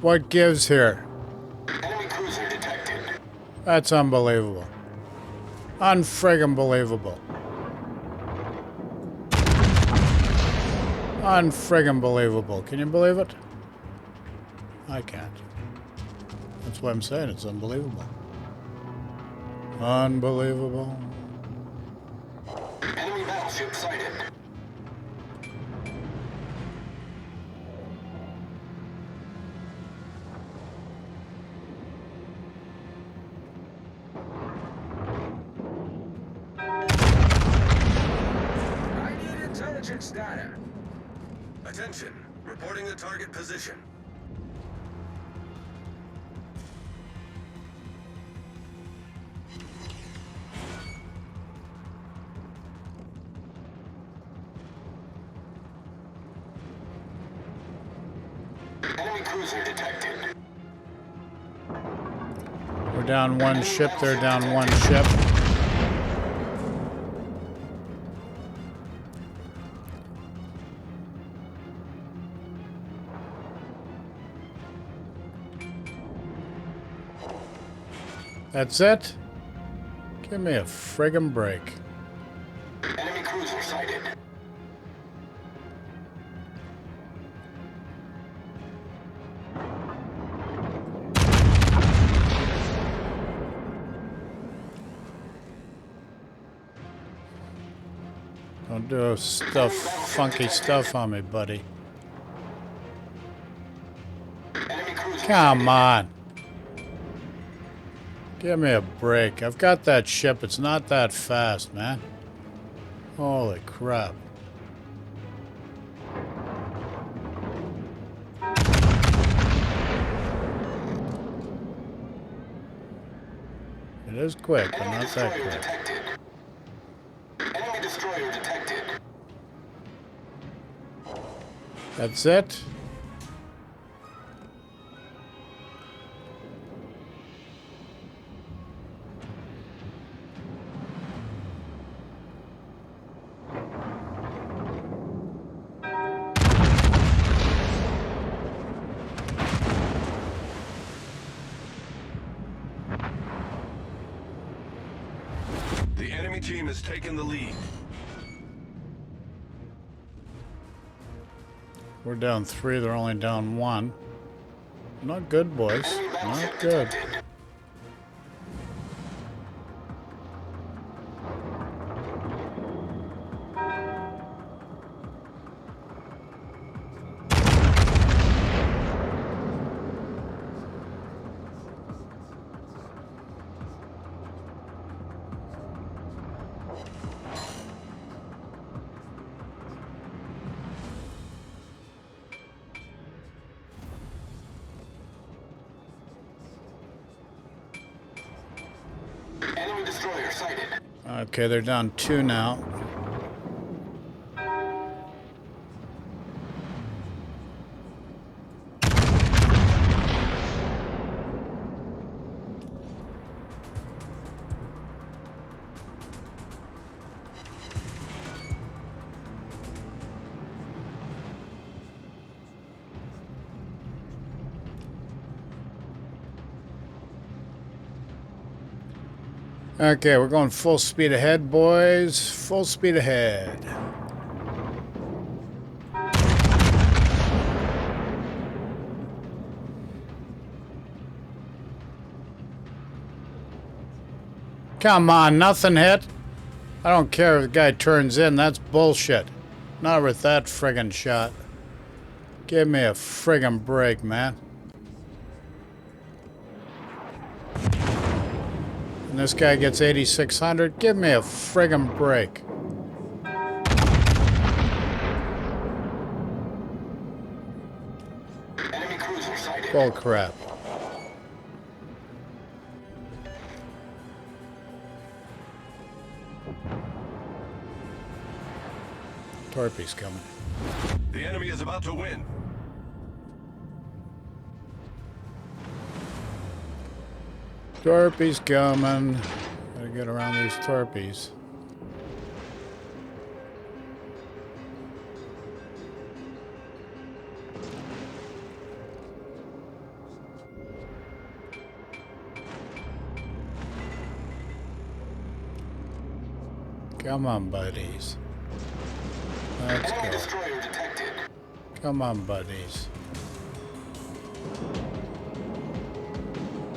What gives here? Enemy cruiser detected. That's unbelievable. Unfriggin' believable. Unfriggin' believable. Can you believe it? I can't. That's why I'm saying it's unbelievable. Unbelievable. Enemy battleship sighted. I need intelligence data. Attention. Reporting the target position. Enemy cruiser detected. We're down one ship, they're down one ship. That's it? Give me a friggin' break. Enemy cruiser sighted. Don't do stuff, funky stuff on me, buddy. Enemy cruiser Come on. Give me a break. I've got that ship. It's not that fast, man. Holy crap. It is quick, but Enemy not that destroyer quick. detected. Enemy destroyer detected. That's it? The enemy team has taken the lead. We're down 3, they're only down 1. Not good, boys. Enemy Not battleship good. detected. Enemy destroyer sighted. Okay, they're down 2 now. Okay, we're going full speed ahead, boys. Full speed ahead. Come on, nothing hit? I don't care if the guy turns in, that's bullshit. Not with that friggin' shot. Give me a friggin' break, man. And this guy gets 8,600. Give me a friggin' break. Enemy cruiser sighted. Bull crap. Torpy's coming. The enemy is about to win. Torpy's coming. Gotta get around these torpies. Come on, buddies. Let's Enemy go. destroyer detected. Come on, buddies.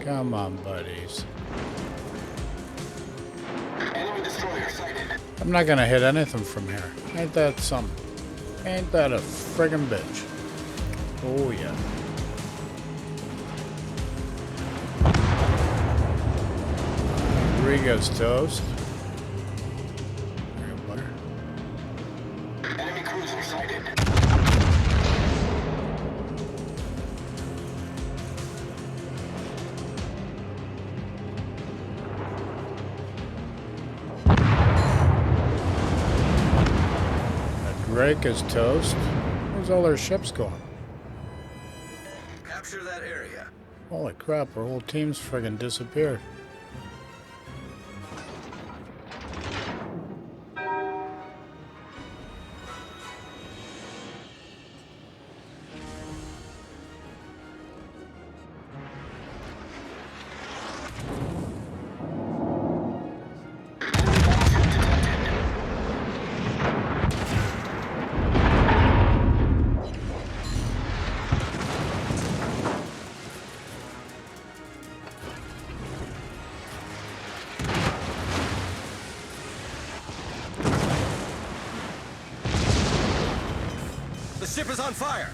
Come on, buddies. Enemy destroyer sighted. I'm not gonna hit anything from here. Ain't that something? Ain't that a friggin' bitch? Oh, yeah. Riga's toast. There you butter. Enemy cruiser sighted. Drake is toast. Where's all their ships going? Capture that area. Holy crap, our whole team's friggin' disappeared. The ship is on fire.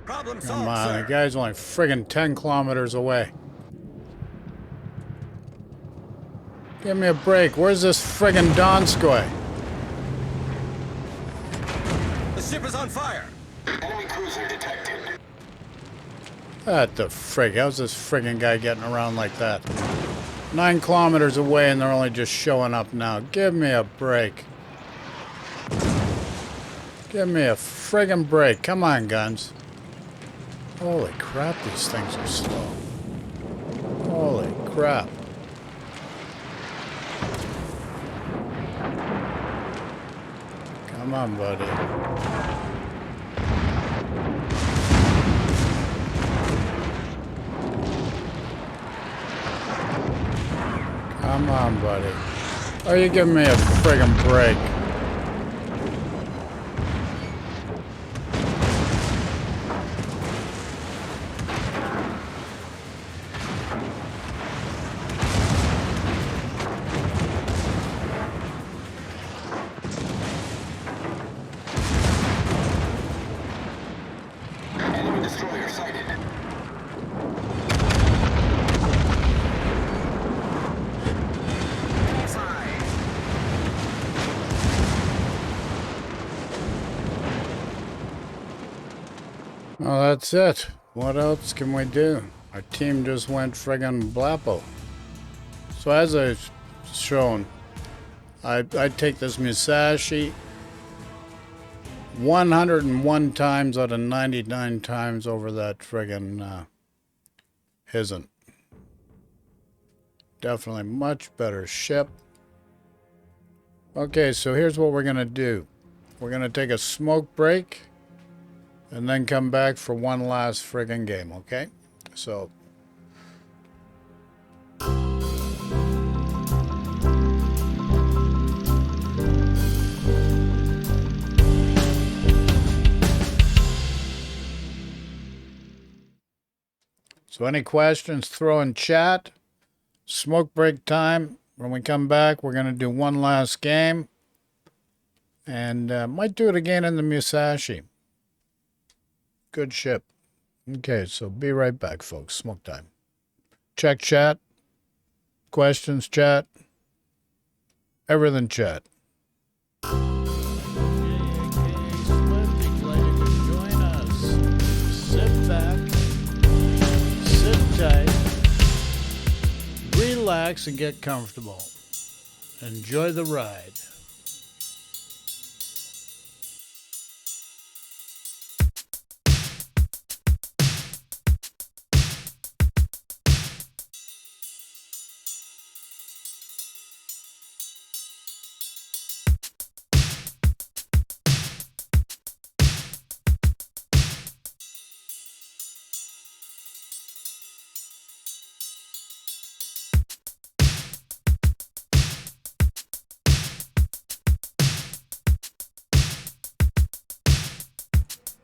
Problem solved, Come on, sir. the guy's only friggin' 10 kilometers away. Give me a break. Where's this friggin' Donskoy? The ship is on fire. Enemy cruiser detected. What the frig? How's this friggin' guy getting around like that? 9 kilometers away and they're only just showing up now. Give me a break. Give me a friggin' break. Come on, guns. Holy crap, these things are slow. Holy crap. Come on, buddy. Come on, buddy. Oh, you giving me a friggin' break. Enemy destroyer sighted. Well, that's it. What else can we do? Our team just went friggin' blappo. So as I've shown, I take this Musashi 101 times out of 99 times over that friggin' Hizen. Definitely much better ship. Okay, so here's what we're gonna do. We're going to take a smoke break and then come back for one last friggin' game, okay? So... So any questions, throw in chat. Smoke break time. When we come back, we're going to do one last game. And might do it again in the Musashi. Good ship. Okay, so be right back, folks. Smoke time. Check chat. Questions, chat. Everything, chat. Swifty, glad you could join us. Sit back. Sit tight. Relax and get comfortable. Enjoy the ride.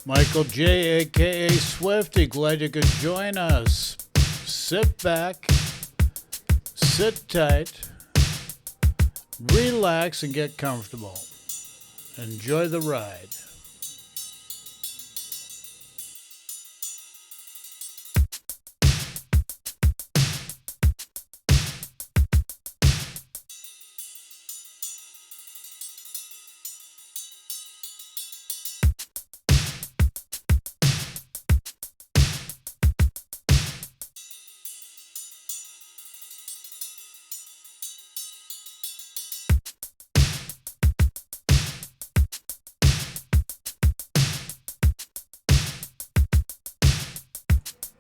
Michael J, a.k.a. Swifty, glad you could join us. Sit back, sit tight, relax and get comfortable. Enjoy the ride.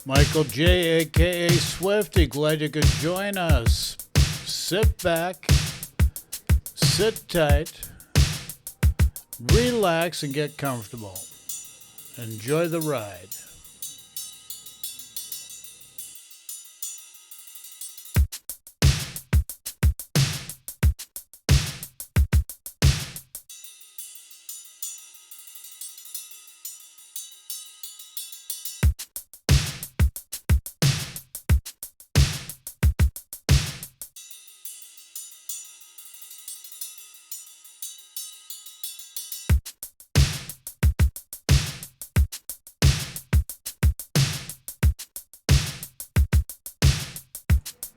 Michael J, a.k.a. Swifty, glad you could join us. Sit back, sit tight, relax and get comfortable. Enjoy the ride.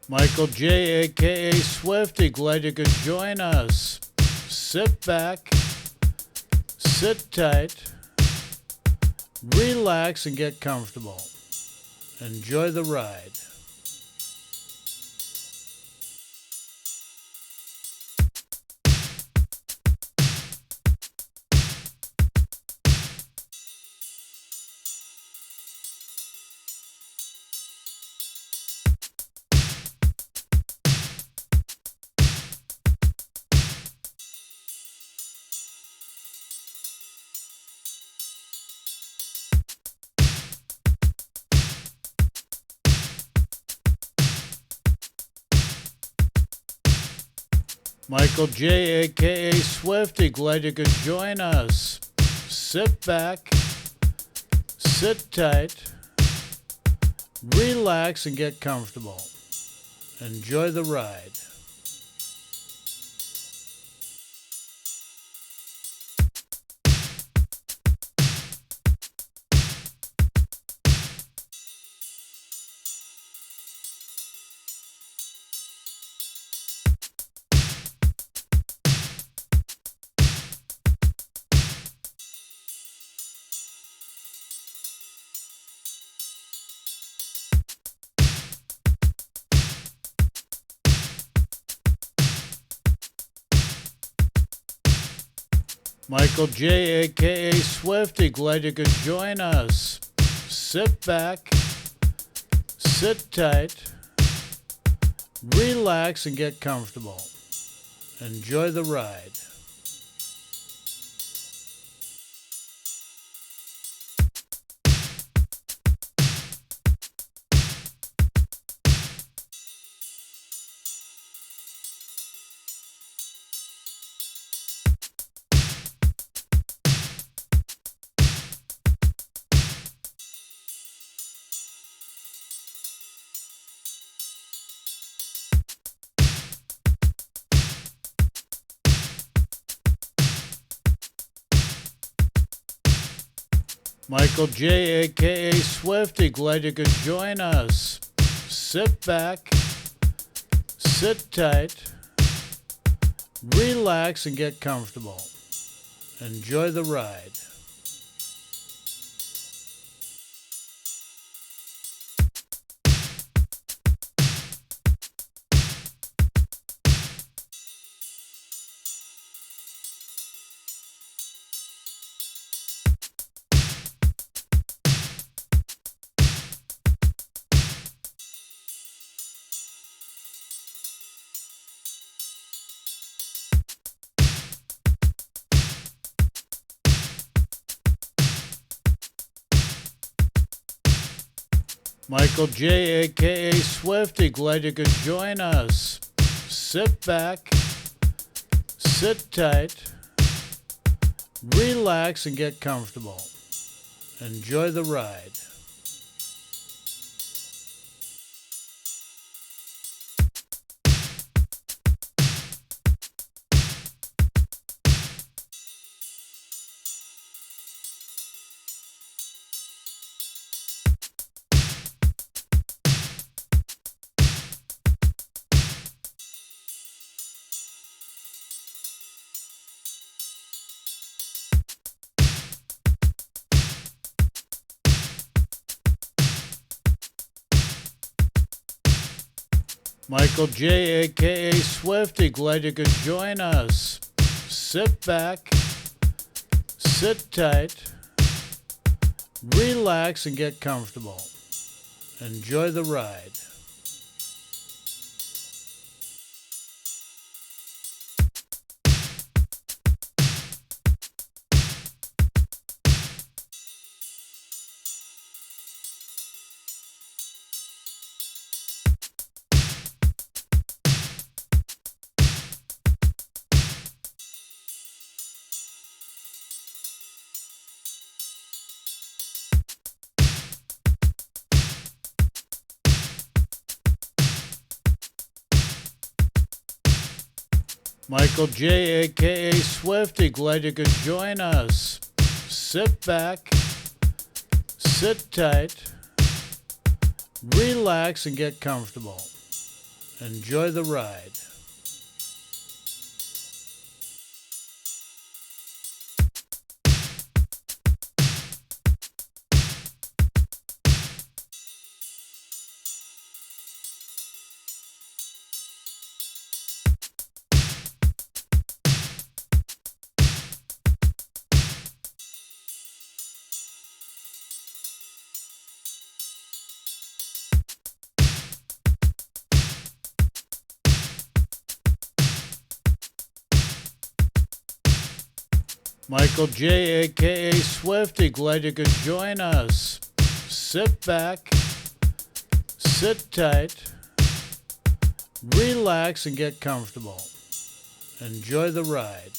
Michael J, a.k.a. Swifty, glad you could join us. Sit back, sit tight, relax and get comfortable. Enjoy the ride. Michael J, a.k.a. Swifty, glad you could join us. Sit back, sit tight, relax and get comfortable. Enjoy the ride. Michael J, a.k.a. Swifty, glad you could join us. Sit back, sit tight, relax and get comfortable. Enjoy the ride. Michael J, aka Swifty, glad you could join us. Sit back, sit tight, relax and get comfortable. Enjoy the ride. Michael J, aka Swifty, glad you could join us. Sit back, sit tight, relax and get comfortable. Enjoy the ride. Michael J, aka Swifty, glad you could join us. Sit back, sit tight, relax and get comfortable. Enjoy the ride. Michael J, aka Swifty, glad you could join us. Sit back, sit tight, relax and get comfortable. Enjoy the ride. Michael J, aka Swifty, glad you could join us. Sit back, sit tight, relax and get comfortable. Enjoy the ride.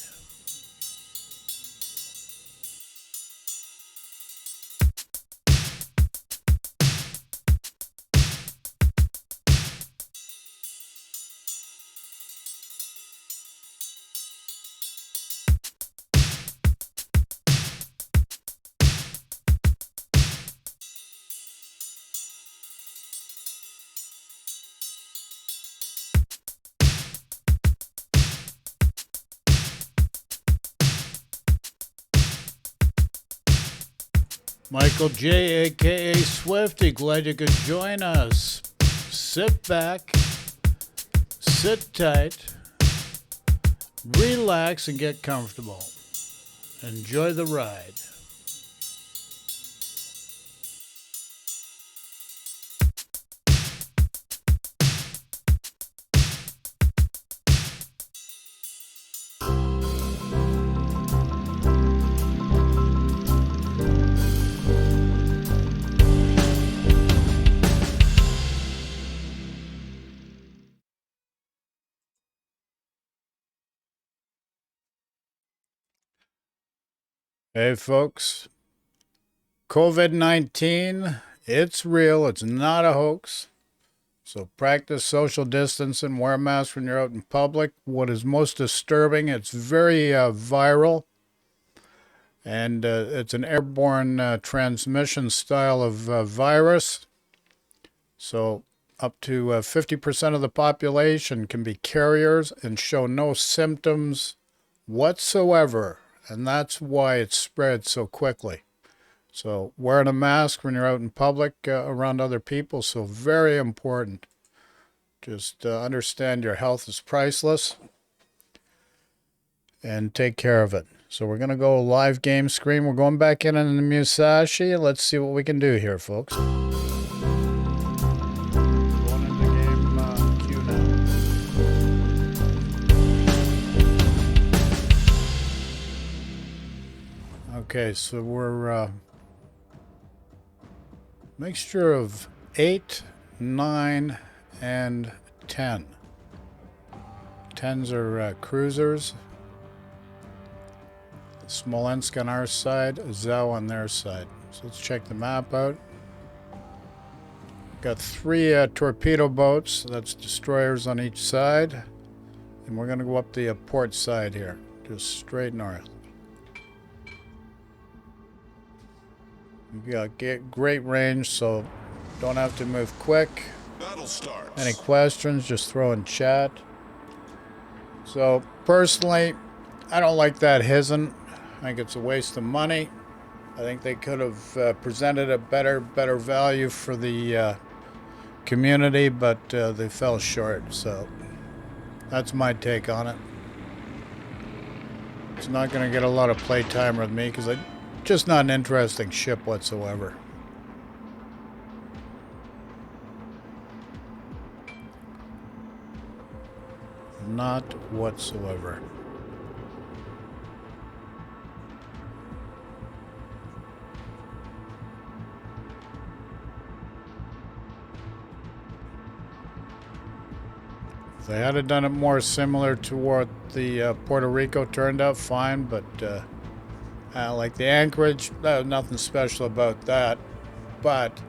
Michael J, aka Swifty, glad you could join us. Sit back, sit tight, relax and get comfortable. Enjoy the ride. Hey folks, COVID-19, it's real, it's not a hoax. So practice social distance and wear a mask when you're out in public. What is most disturbing, it's very viral. And it's an airborne transmission style of virus. So up to 50% of the population can be carriers and show no symptoms whatsoever. And that's why it spread so quickly. So wearing a mask when you're out in public around other people, so very important. Just understand your health is priceless and take care of it. So we're going to go live game screen. We're going back in the Musashi. Let's see what we can do here, folks. Going into game queue now. Okay, so we're mixture of 8, 9, and 10. 10s are cruisers. Smolensk on our side, Zhao on their side. So let's check the map out. Got 3 torpedo boats, that's destroyers on each side. And we're going to go up the port side here, just straight north. We got great range, so don't have to move quick. Battle starts. Any questions, just throw in chat. So personally, I don't like that Hizen. I think it's a waste of money. I think they could have presented a better value for the community, but they fell short. So that's my take on it. It's not going to get a lot of playtime with me because it's just not an interesting ship whatsoever. Not whatsoever. If they had done it more similar to what the Puerto Rico turned out, fine, but like the Anchorage, nothing special about that, but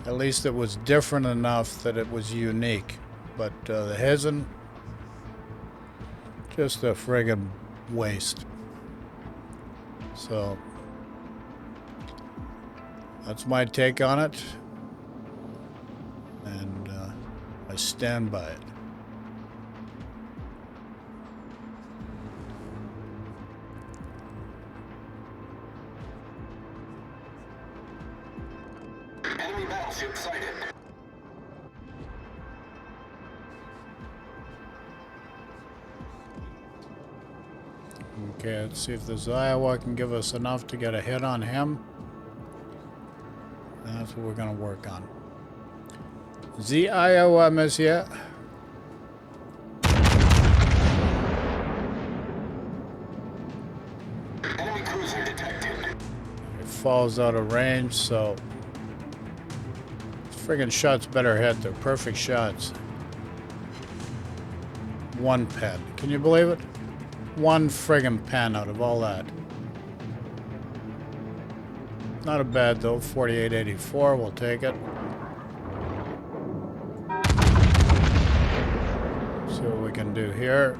at least it was different enough that it was unique. But the Hizen, just a friggin' waste. So that's my take on it, and I stand by it. Enemy battleship sighted. Okay, let's see if this Iowa can give us enough to get a hit on him. And that's what we're going to work on. The Iowa, monsieur. Enemy cruiser detected. It falls out of range, so friggin' shots better hit. They're perfect shots. 1 pen. Can you believe it? 1 friggin' pen out of all that. Not a bad though. 4884. We'll take it. See what we can do here.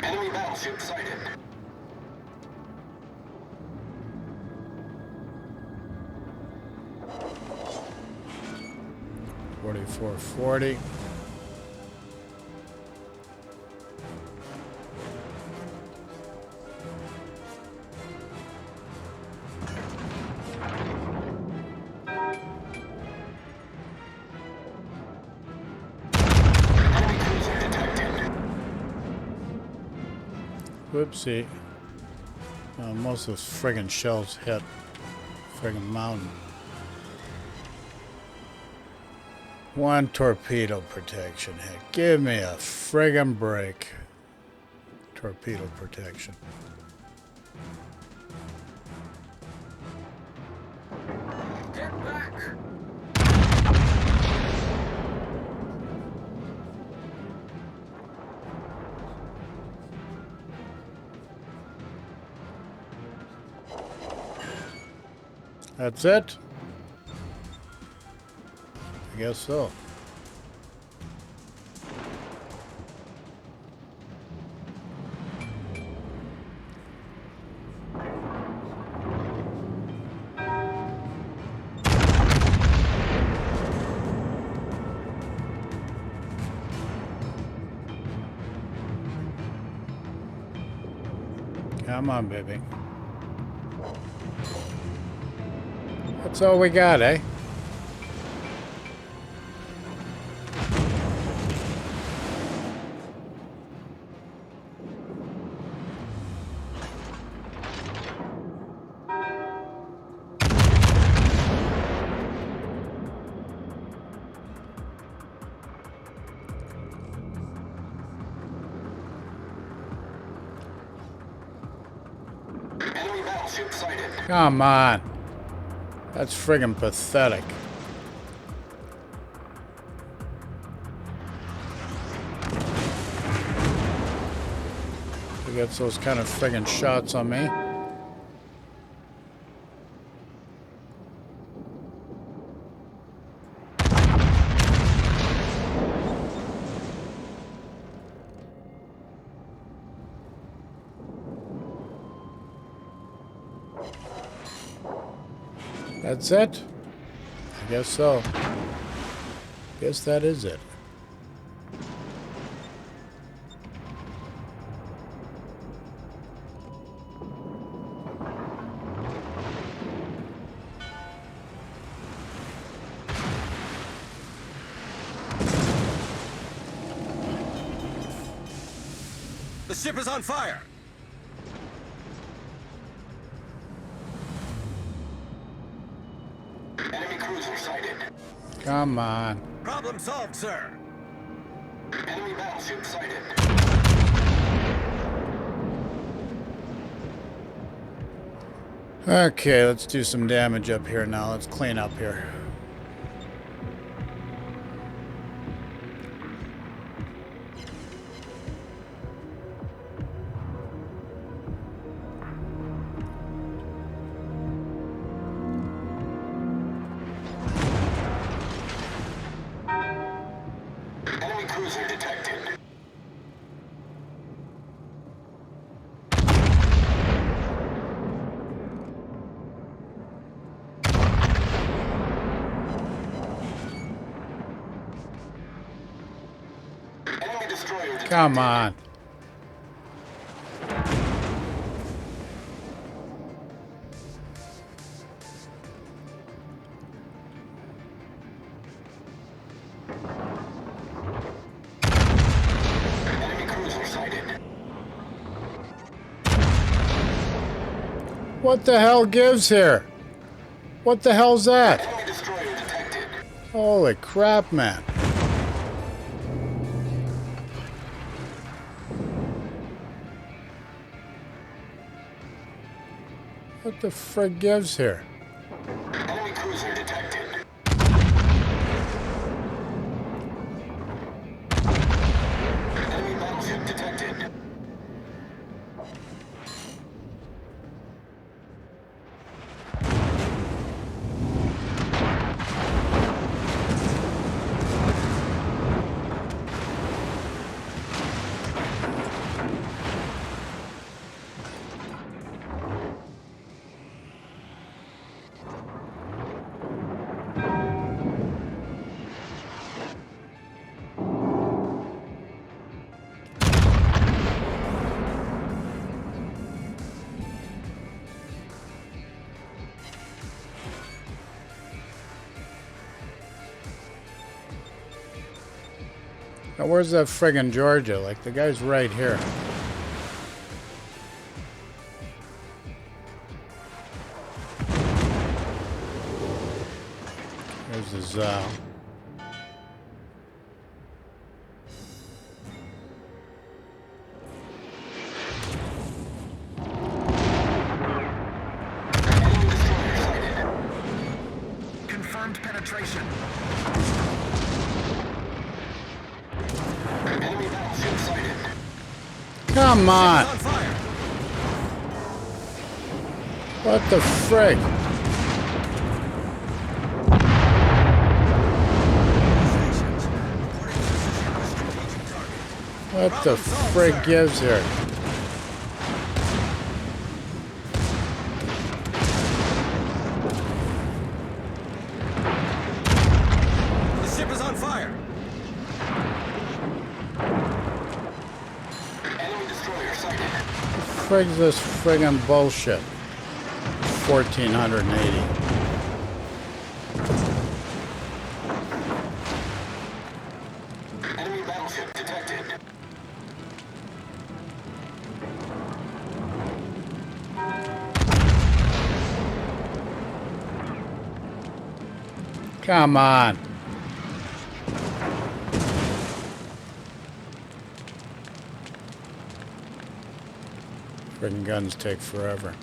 Enemy battleship sighted. 4440. Enemy cruiser detected. Whoopsie. Most of those friggin' shells hit friggin' mountain. 1 torpedo protection hit. Give me a friggin' break. Torpedo protection. Get back! That's it? I guess so. Come on, baby. That's all we got, eh? Enemy battleship sighted. Come on. That's friggin' pathetic. He gets those kind of friggin' shots on me. That's it? I guess so. Guess that is it. The ship is on fire. Enemy cruiser sighted. Come on. Problem solved, sir. Enemy battleship sighted. Okay, let's do some damage up here now. Let's clean up here. Enemy cruiser detected. Enemy destroyer detected. Come on. Enemy cruiser sighted. What the hell gives here? What the hell's that? Enemy destroyer detected. Holy crap, man. What the frig gives here? Enemy cruiser detected. Enemy battleship detected. Now, where's that friggin' Georgia? Like, the guy's right here. There's the Zal. Enemy destroyer sighted. Confirmed penetration. Enemy battleship sighted. Come on! On fire. What the frig? Stations. Reporting position on strategic target. What the frig gives here? The ship is on fire. Enemy destroyer sighted. frig's this friggin' bullshit? 1480. Enemy battleship detected. Come on. Friggin' guns take forever.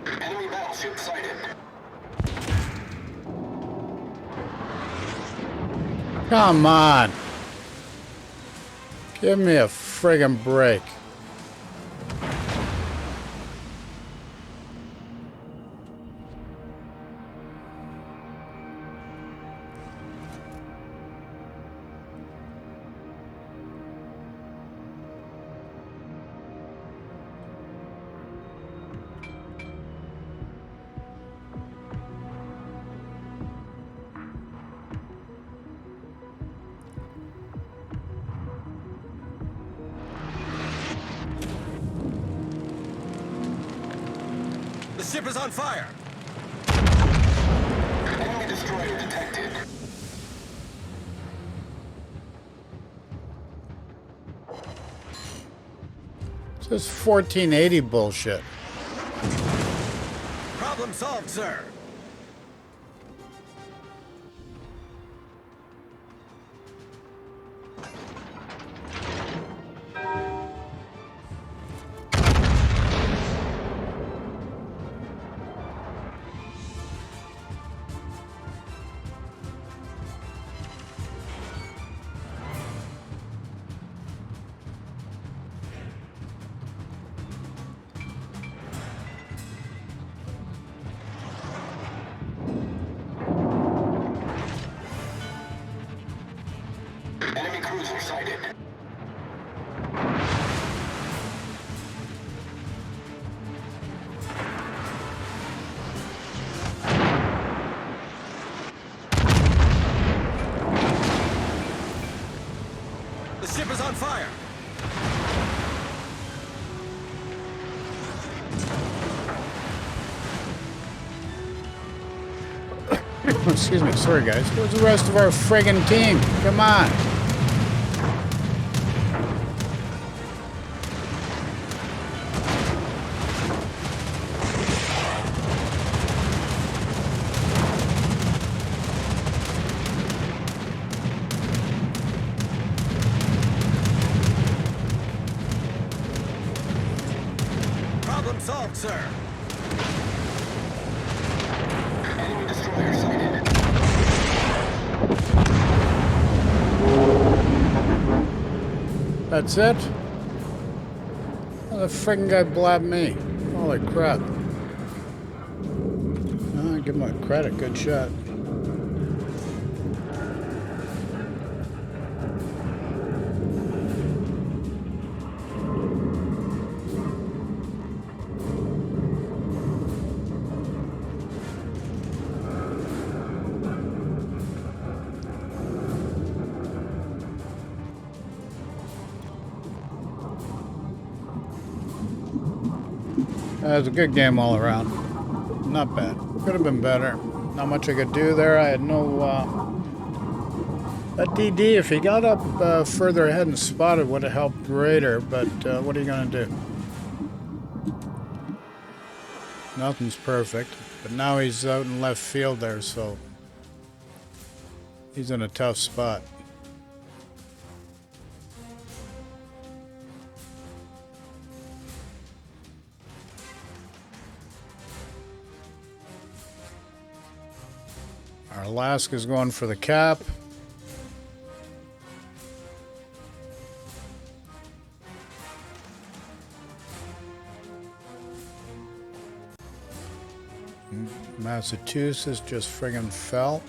Enemy battleship sighted. Come on. Give me a friggin' break. The ship is on fire. Enemy destroyer detected. It's this 1480 bullshit. Problem solved, sir. Enemy cruiser sighted. The ship is on fire. Excuse me, sorry guys. Where's the rest of our friggin' team? Come on. Problem solved, sir. Enemy destroyer sighted. That's it? Oh, the friggin' guy blabbed me. Holy crap. Oh, give him a credit. Good shot. It was a good game all around. Not bad. Could have been better. Not much I could do there. I had no... that DD, if he got up further ahead and spotted, would have helped greater, but what are you going to do? Nothing's perfect. But now he's out in left field there, so... he's in a tough spot. Our Alaska's going for the cap. Massachusetts just friggin' fell.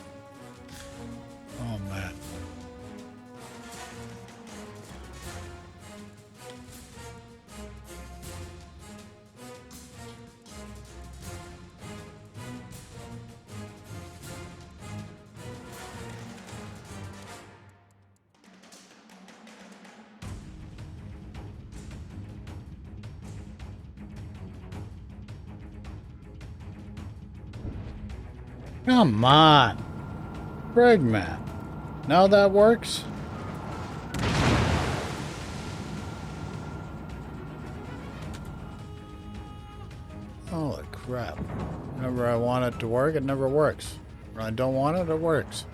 Oh man. Come on. Frig, man. Now that works? Holy crap. Whenever I want it to work, it never works. When I don't want it, it works.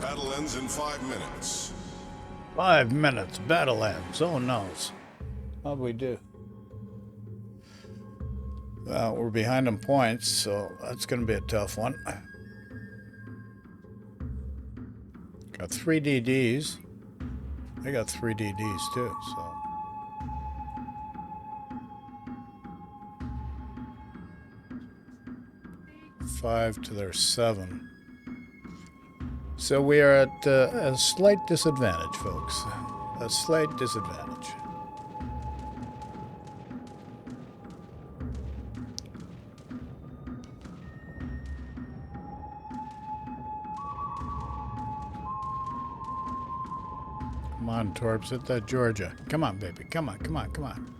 Battle ends in 5 minutes. 5 minutes. Battle ends. Oh, no. How'd we do? We're behind in points, so that's going to be a tough one. Got 3 DDs. They got 3 DDs too, so. Five to their 7. So we are at a slight disadvantage, folks. A slight disadvantage. Come on, Torps, hit that Georgia. Come on, baby. Come on, come on, come on.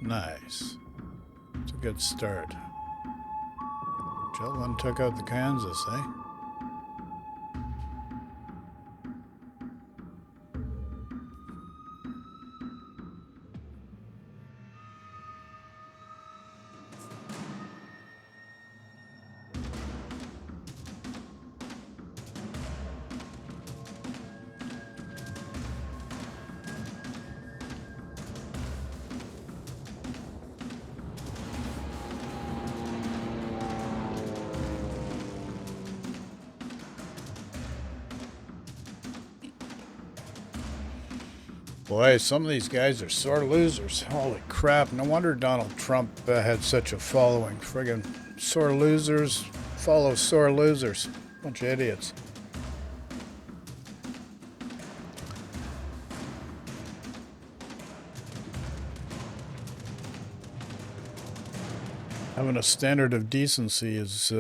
Nice. It's a good start. Jutland took out the Kansas, eh? Boy, some of these guys are sore losers. Holy crap. No wonder Donald Trump had such a following. Friggin' sore losers follow sore losers. Bunch of idiots. Having a standard of decency is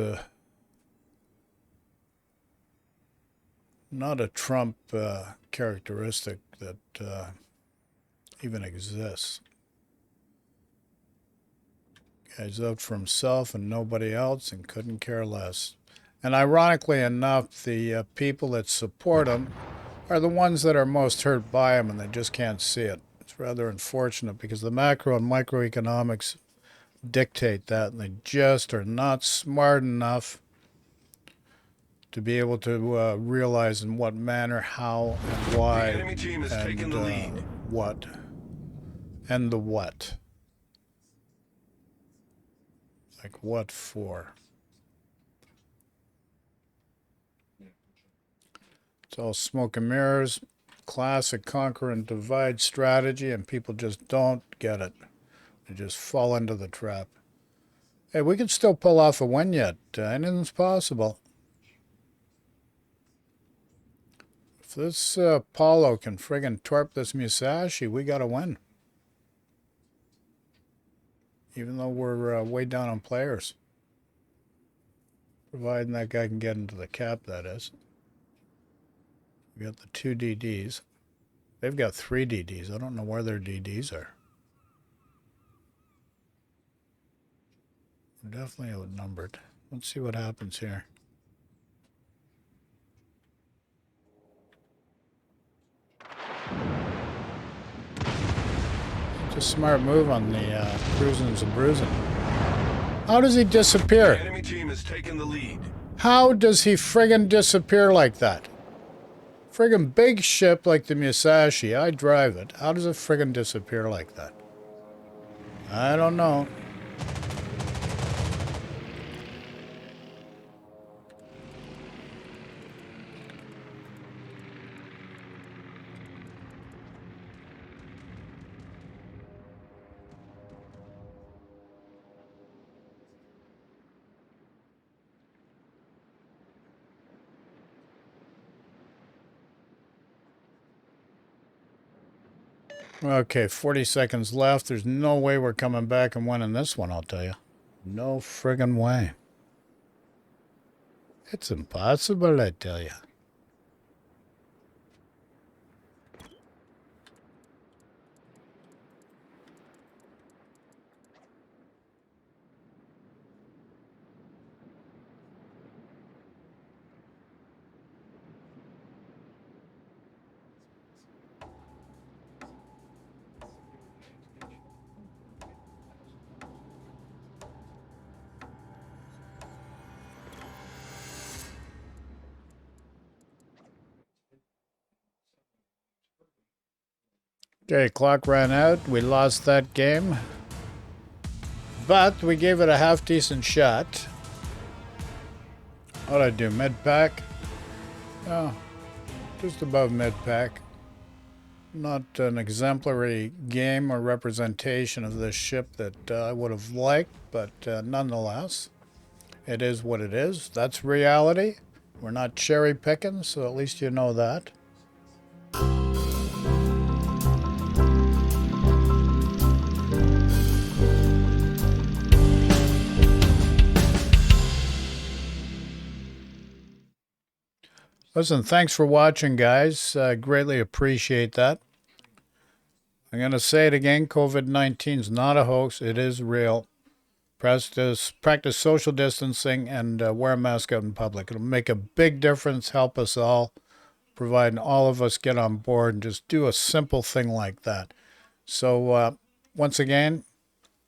not a Trump characteristic that even exists. Guy's out for himself and nobody else and couldn't care less. And ironically enough, the people that support him are the ones that are most hurt by him and they just can't see it. It's rather unfortunate because the macro and microeconomics dictate that and they just are not smart enough to be able to realize in what manner, how, and why, The enemy team has taken the lead. What, and the what. Like what for? It's all smoke and mirrors, classic conquer and divide strategy, and people just don't get it. They just fall into the trap. Hey, we can still pull off a win yet. Anything's possible. If this Paulo can friggin' torp this Musashi, we got to win. Even though we're way down on players. Providing that guy can get into the cap, that is. We got the 2 DDs. They've got 3 DDs. I don't know where their DDs are. We're definitely outnumbered. Let's see what happens here. It's a smart move on the cruisins and bruising. How does he The disappear? enemy team has taken the lead. How does he friggin' disappear like that? Friggin' big ship like the Musashi, I drive it. How does it friggin' disappear like that? I don't know. Okay, 40 seconds left. There's no way we're coming back and winning this one, I'll tell you. No friggin' way. It's impossible, I tell you. Okay, clock ran out. We lost that game. But we gave it a half-decent shot. What'd I do, mid-pack? Oh, just above mid-pack. Not an exemplary game or representation of this ship that I would have liked, but nonetheless, it is what it is. That's reality. We're not cherry picking, so at least you know that. Listen, thanks for watching, guys. Greatly appreciate that. I'm going to say it again. COVID-19 is not a hoax. It is real. Practice social distancing and wear a mask out in public. It'll make a big difference, help us all, providing all of us get on board and just do a simple thing like that. So once again,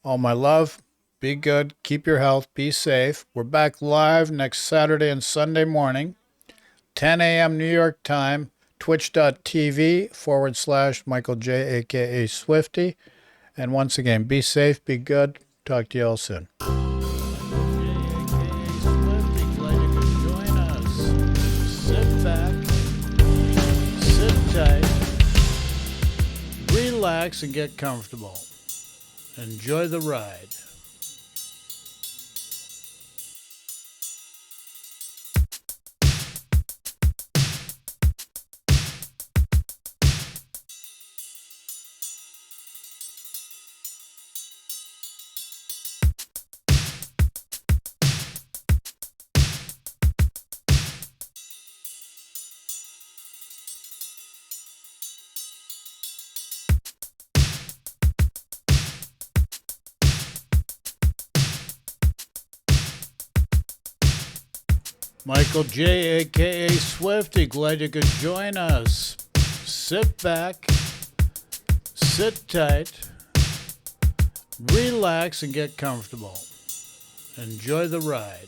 all my love. Be good. Keep your health. Be safe. We're back live next Saturday and Sunday morning. 10 a.m. New York time, twitch.tv/Michael J, a.k.a. Swifty. And once again, be safe, be good. Talk to you all soon. Swifty, glad you could join us. Sit back, sit tight, relax, and get comfortable. Enjoy the ride. Michael J, a.k.a. Swifty, glad you could join us. Sit back, sit tight, relax, and get comfortable. Enjoy the ride.